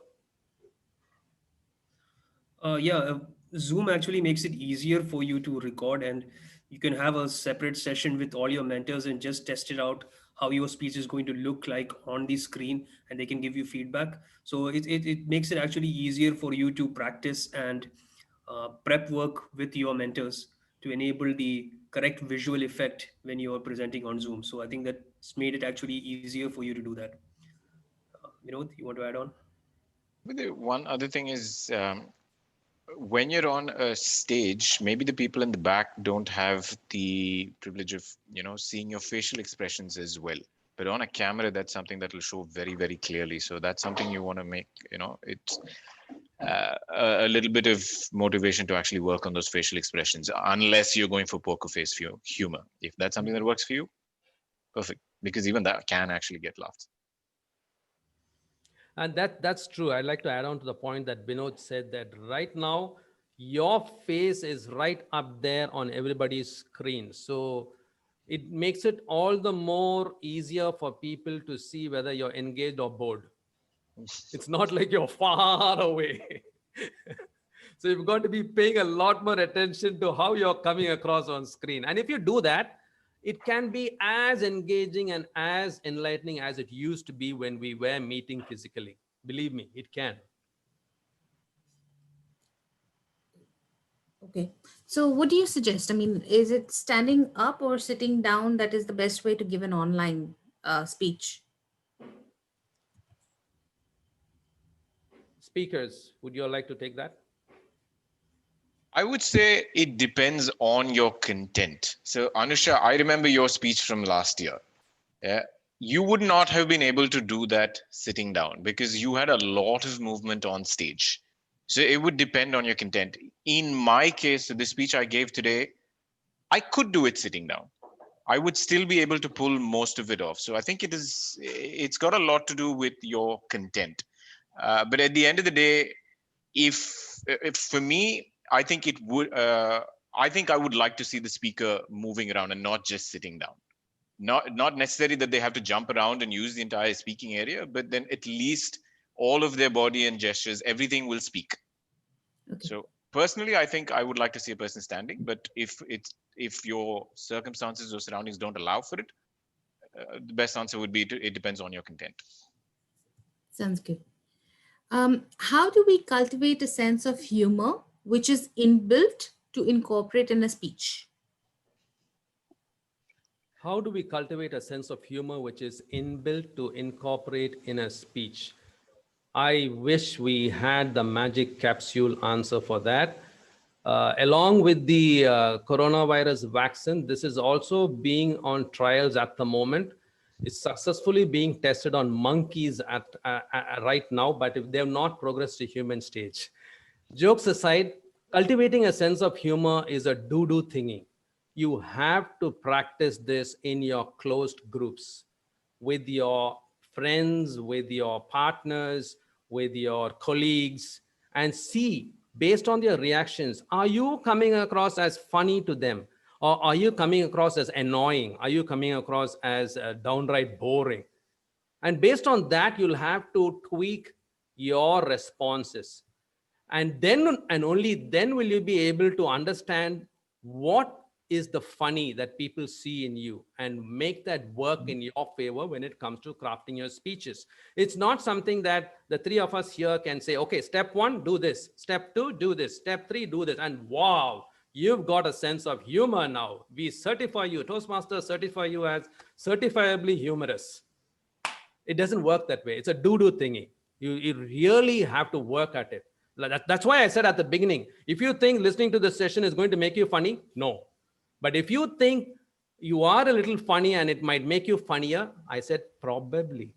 Zoom actually makes it easier for you to record, and you can have a separate session with all your mentors and just test it out how your speech is going to look like on the screen, and they can give you feedback. So it makes it actually easier for you to practice and prep work with your mentors to enable the correct visual effect when you're presenting on Zoom. So I think that's made it actually easier for you to do that. Vinod, you want to add on? But the one other thing is, when you're on a stage, maybe the people in the back don't have the privilege of, seeing your facial expressions as well. But on a camera, that's something that will show very, very clearly. So that's something you want to make, it's a little bit of motivation to actually work on those facial expressions, unless you're going for poker face humor. If that's something that works for you, perfect. Because even that can actually get laughs. And that's true. I'd like to add on to the point that Vinod said, that right now, your face is right up there on everybody's screen. So it makes it all the more easier for people to see whether you're engaged or bored. It's not like you're far away. So you've got to be paying a lot more attention to how you're coming across on screen. And if you do that, it can be as engaging and as enlightening as it used to be when we were meeting physically. Believe me, it can. Okay. So what do you suggest? I mean, is it standing up or sitting down that is the best way to give an online speech? speakers, would you like to take that? I would say it depends on your content. So, Anusha, I remember your speech from last year. Yeah, you would not have been able to do that sitting down because you had a lot of movement on stage. So it would depend on your content. In my case, the speech I gave today, I could do it sitting down. I would still be able to pull most of it off. So I think it's got a lot to do with your content. But at the end of the day, if for me, I think it would, I think I would like to see the speaker moving around and not just sitting down. Not necessarily that they have to jump around and use the entire speaking area, but then at least all of their body and gestures, everything will speak. Okay. So personally, I think I would like to see a person standing, but if your circumstances or surroundings don't allow for it, the best answer would be it depends on your content. Sounds good. How do we cultivate a sense of humor which is inbuilt to incorporate in a speech? How do we cultivate a sense of humor which is inbuilt to incorporate in a speech? I wish we had the magic capsule answer for that. Along with the coronavirus vaccine, this is also being on trials at the moment. It's successfully being tested on monkeys right now, but if they have not progressed to human stage. Jokes aside, cultivating a sense of humor is a do-do thingy. You have to practice this in your closed groups with your friends, with your partners, with your colleagues, and see based on their reactions, are you coming across as funny to them? Or are you coming across as annoying? Are you coming across as downright boring? And based on that, you'll have to tweak your responses. And then and only then will you be able to understand what is the funny that people see in you and make that work in your favor when it comes to crafting your speeches. It's not something that the three of us here can say, okay, step one, do this. Step two, do this. Step three, do this. And wow, you've got a sense of humor now. We certify you, Toastmasters certify you as certifiably humorous. It doesn't work that way. It's a do-do thingy. You really have to work at it. That's why I said at the beginning, if you think listening to this session is going to make you funny, no. But if you think you are a little funny and it might make you funnier, I said probably.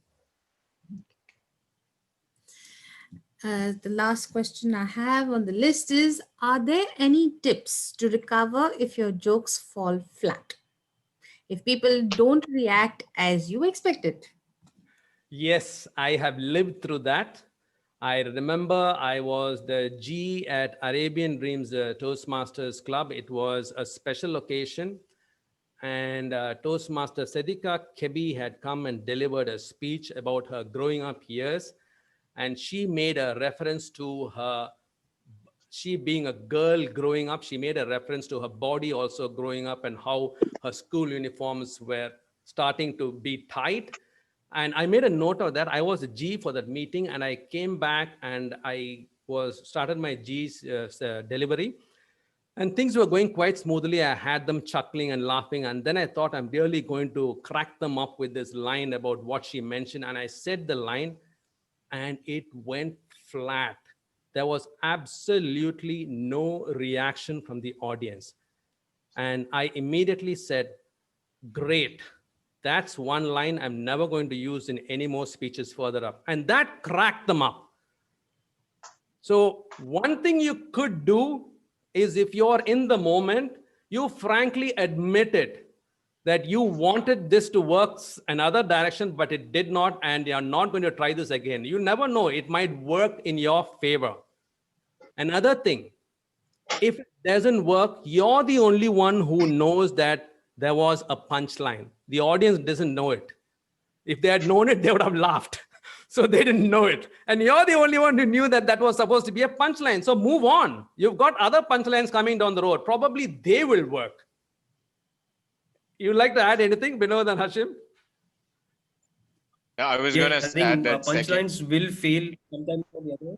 The last question I have on the list is, are there any tips to recover if your jokes fall flat? If people don't react as you expected? Yes, I have lived through that. I remember I was the G at Arabian Dreams Toastmasters Club. It was a special occasion. And Toastmaster Sedika Kebi had come and delivered a speech about her growing up years. And she made a reference to her, she being a girl growing up, she made a reference to her body also growing up and how her school uniforms were starting to be tight. And I made a note of that. I was a G for that meeting, and I came back and I started my G's delivery. And things were going quite smoothly. I had them chuckling and laughing. And then I thought I'm really going to crack them up with this line about what she mentioned. And I said the line and it went flat. There was absolutely no reaction from the audience. And I immediately said, great. That's one line I'm never going to use in any more speeches further up. And that cracked them up. So one thing you could do is, if you're in the moment, you frankly admit it, that you wanted this to work another direction, but it did not, and you're not going to try this again. You never know, it might work in your favor. Another thing, if it doesn't work, you're the only one who knows that there was a punchline. The audience doesn't know it. If they had known it, they would have laughed. So they didn't know it. And you're the only one who knew that that was supposed to be a punchline. So move on. You've got other punchlines coming down the road. Probably they will work. You'd like to add anything, Binod and Hashim? Yeah, I was going to add that punchlines will fail sometime or the other.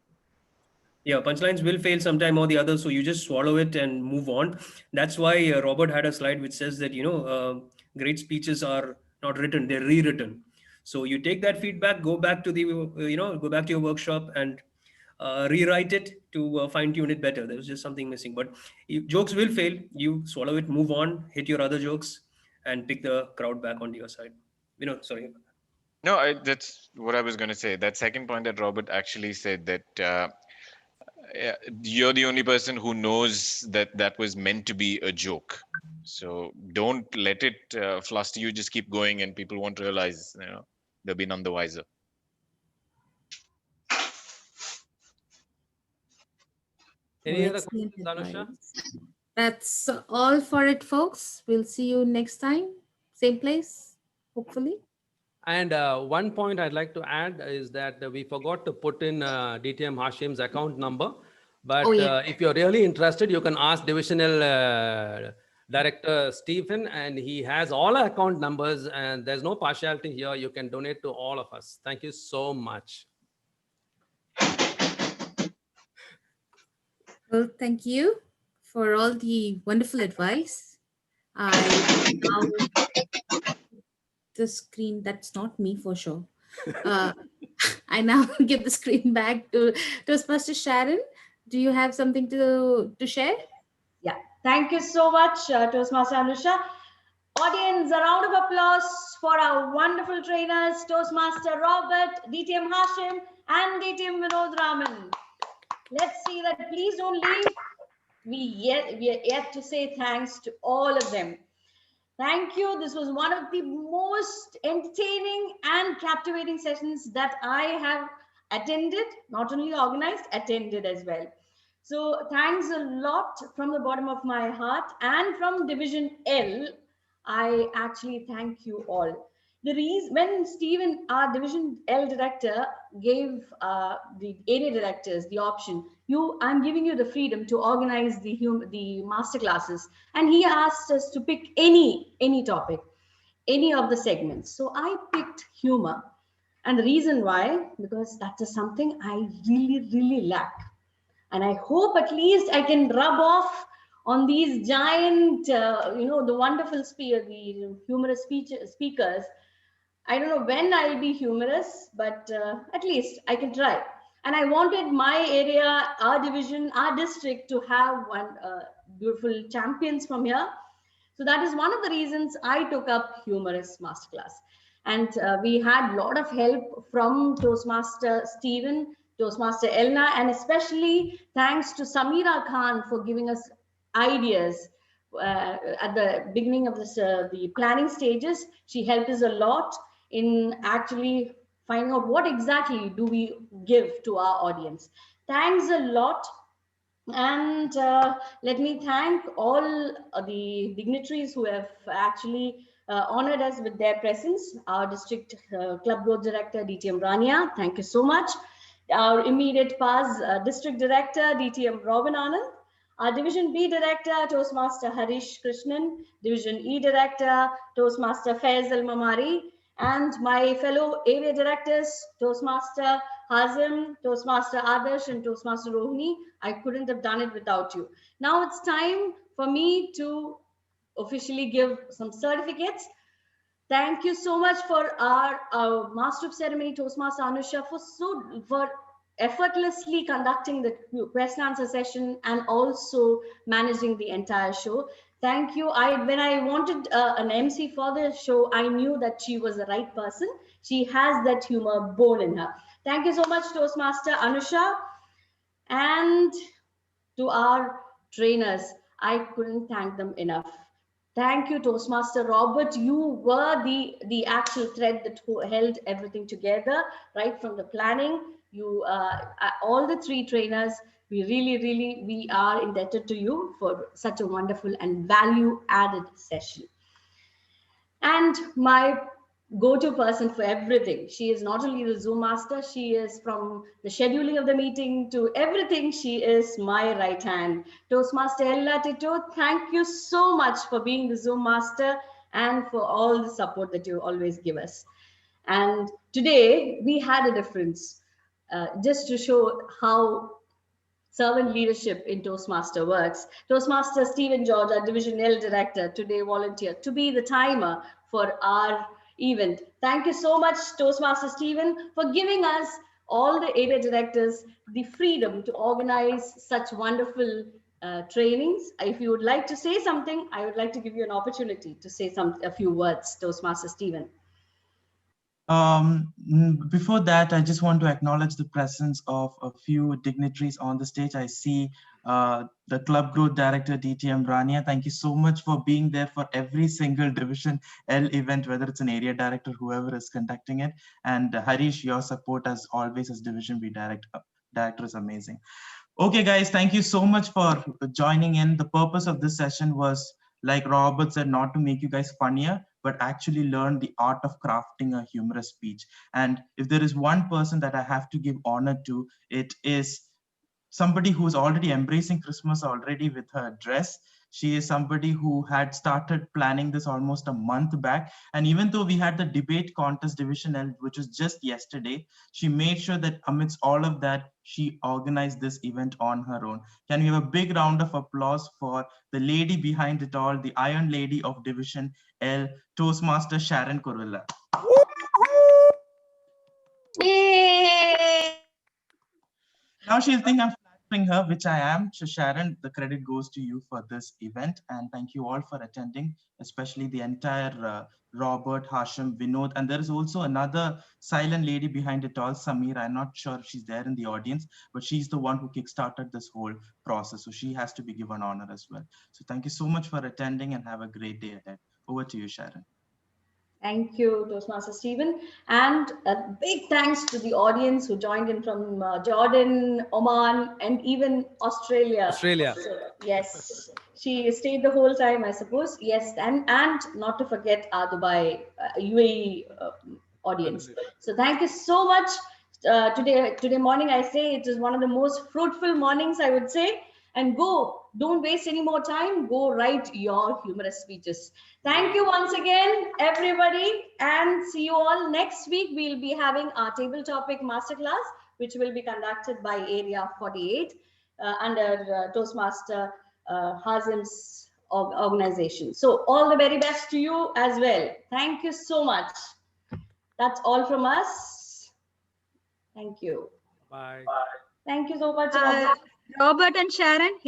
Yeah, punchlines will fail sometime or the other. So you just swallow it and move on. That's why Robert had a slide which says that, great speeches are not written, they're rewritten. So you take that feedback, go back to the, go back to your workshop and rewrite it to fine tune it better. There was just something missing. But jokes will fail. You swallow it, move on, hit your other jokes, and pick the crowd back onto your side. Sorry. No, that's what I was going to say. That second point that Robert actually said, that you're the only person who knows that that was meant to be a joke. So don't let it fluster you. Just keep going, and people won't realize, they'll be none the wiser. Any other Excellent questions, Anusha? advice. That's all for it, folks. We'll see you next time. Same place, hopefully. And one point I'd like to add is that we forgot to put in DTM Hashim's account number. But if you're really interested, you can ask Divisional Director Stephen, and he has all our account numbers, and there's no partiality here. You can donate to all of us. Thank you so much. Well, thank you for all the wonderful advice. I now the screen, that's not me for sure. I now give the screen back to Toastmaster Sharon. Do you have something to share? Yeah, thank you so much, Toastmaster Anusha. Audience, a round of applause for our wonderful trainers, Toastmaster Robert, DTM Hashim, and DTM Vinod Raman. Let's see that. Please don't leave. We are yet to say thanks to all of them. Thank you. This was one of the most entertaining and captivating sessions that I have attended, not only organized, attended as well. So thanks a lot from the bottom of my heart, and from Division L, I actually thank you all. The reason, when Stephen, our Division L director, gave the area directors the option, I'm giving you the freedom to organize the master classes, and he asked us to pick any topic, any of the segments. So I picked humor, and the reason why, because that is something I really lack, and I hope at least I can rub off on these giant, the wonderful the humorous speakers. I don't know when I'll be humorous, but at least I can try. And I wanted my area, our division, our district to have one beautiful champions from here. So that is one of the reasons I took up Humourous Masterclass. And we had a lot of help from Toastmaster Stephen, Toastmaster Elna, and especially thanks to Samira Khan for giving us ideas at the beginning of the planning stages. She helped us a lot in actually finding out what exactly do we give to our audience. Thanks a lot. And let me thank all the dignitaries who have actually honored us with their presence. Our district club growth director, DTM Rania, thank you so much. Our immediate PAS district director, DTM Robin Anand. Our Division B director, Toastmaster Harish Krishnan. Division E director, Toastmaster Faiz Al-Mamari. And my fellow area directors, Toastmaster Hazim, Toastmaster Adarsh, and Toastmaster Rohini. I couldn't have done it without you. Now it's time for me to officially give some certificates. Thank you so much for our Master of Ceremony, Toastmaster Anusha, for effortlessly conducting the question answer session and also managing the entire show. Thank you. When I wanted an MC for the show, I knew that she was the right person. She has that humor bone in her. Thank you so much, Toastmaster Anusha. And to our trainers, I couldn't thank them enough. Thank you, Toastmaster Robert. You were the actual thread that held everything together, right from the planning. You, all the three trainers, we really are indebted to you for such a wonderful and value-added session. And my go-to person for everything. She is not only the Zoom master, she is from the scheduling of the meeting to everything. She is my right hand. Toastmaster Ella Tito, thank you so much for being the Zoom master and for all the support that you always give us. And today we had a difference, just to show how servant leadership in Toastmaster works. Toastmaster Stephen George, our Division L director, today volunteered to be the timer for our event. Thank you so much, Toastmaster Stephen, for giving us all the area directors the freedom to organize such wonderful trainings. If you would like to say something, I would like to give you an opportunity to say a few words, Toastmaster Stephen. Before that, I just want to acknowledge the presence of a few dignitaries on the stage. I see the Club Growth Director, DTM Rania. Thank you so much for being there for every single Division L event, whether it's an area director, whoever is conducting it. And Harish, your support as always as Division B director is amazing. Okay, guys, thank you so much for joining in. The purpose of this session was, like Robert said, not to make you guys funnier, but actually learn the art of crafting a humorous speech. And if there is one person that I have to give honor to, it is somebody who's already embracing Christmas already with her dress. She is somebody who had started planning this almost a month back. And even though we had the debate contest Division L, which was just yesterday, she made sure that amidst all of that, she organized this event on her own. Can we have a big round of applause for the lady behind it all, the Iron Lady of Division L, Toastmaster Sharon Corvilla. Yay! Now she'll think I'm flattering her, which I am. So Sharon, the credit goes to you for this event. And thank you all for attending, especially the entire Robert, Hashim, Vinod. And there is also another silent lady behind it all, Samir. I'm not sure if she's there in the audience, but she's the one who kickstarted this whole process. So she has to be given honor as well. So thank you so much for attending and have a great day ahead. Over to you, Sharon. Thank you, Toastmaster Stephen. And a big thanks to the audience who joined in from Jordan, Oman, and even Australia. Australia. So, yes, she stayed the whole time, I suppose. Yes, and not to forget our Dubai, UAE audience. So thank you so much. Today morning, I say it is one of the most fruitful mornings, I would say. And don't waste any more time. Go write your humorous speeches. Thank you once again, everybody, and see you all next week. We'll be having our table topic masterclass, which will be conducted by Area 48 under Toastmaster Hazim's organization. So all the very best to you as well. Thank you so much. That's all from us. Thank you. Bye. Thank you so much, Robert and Sharon,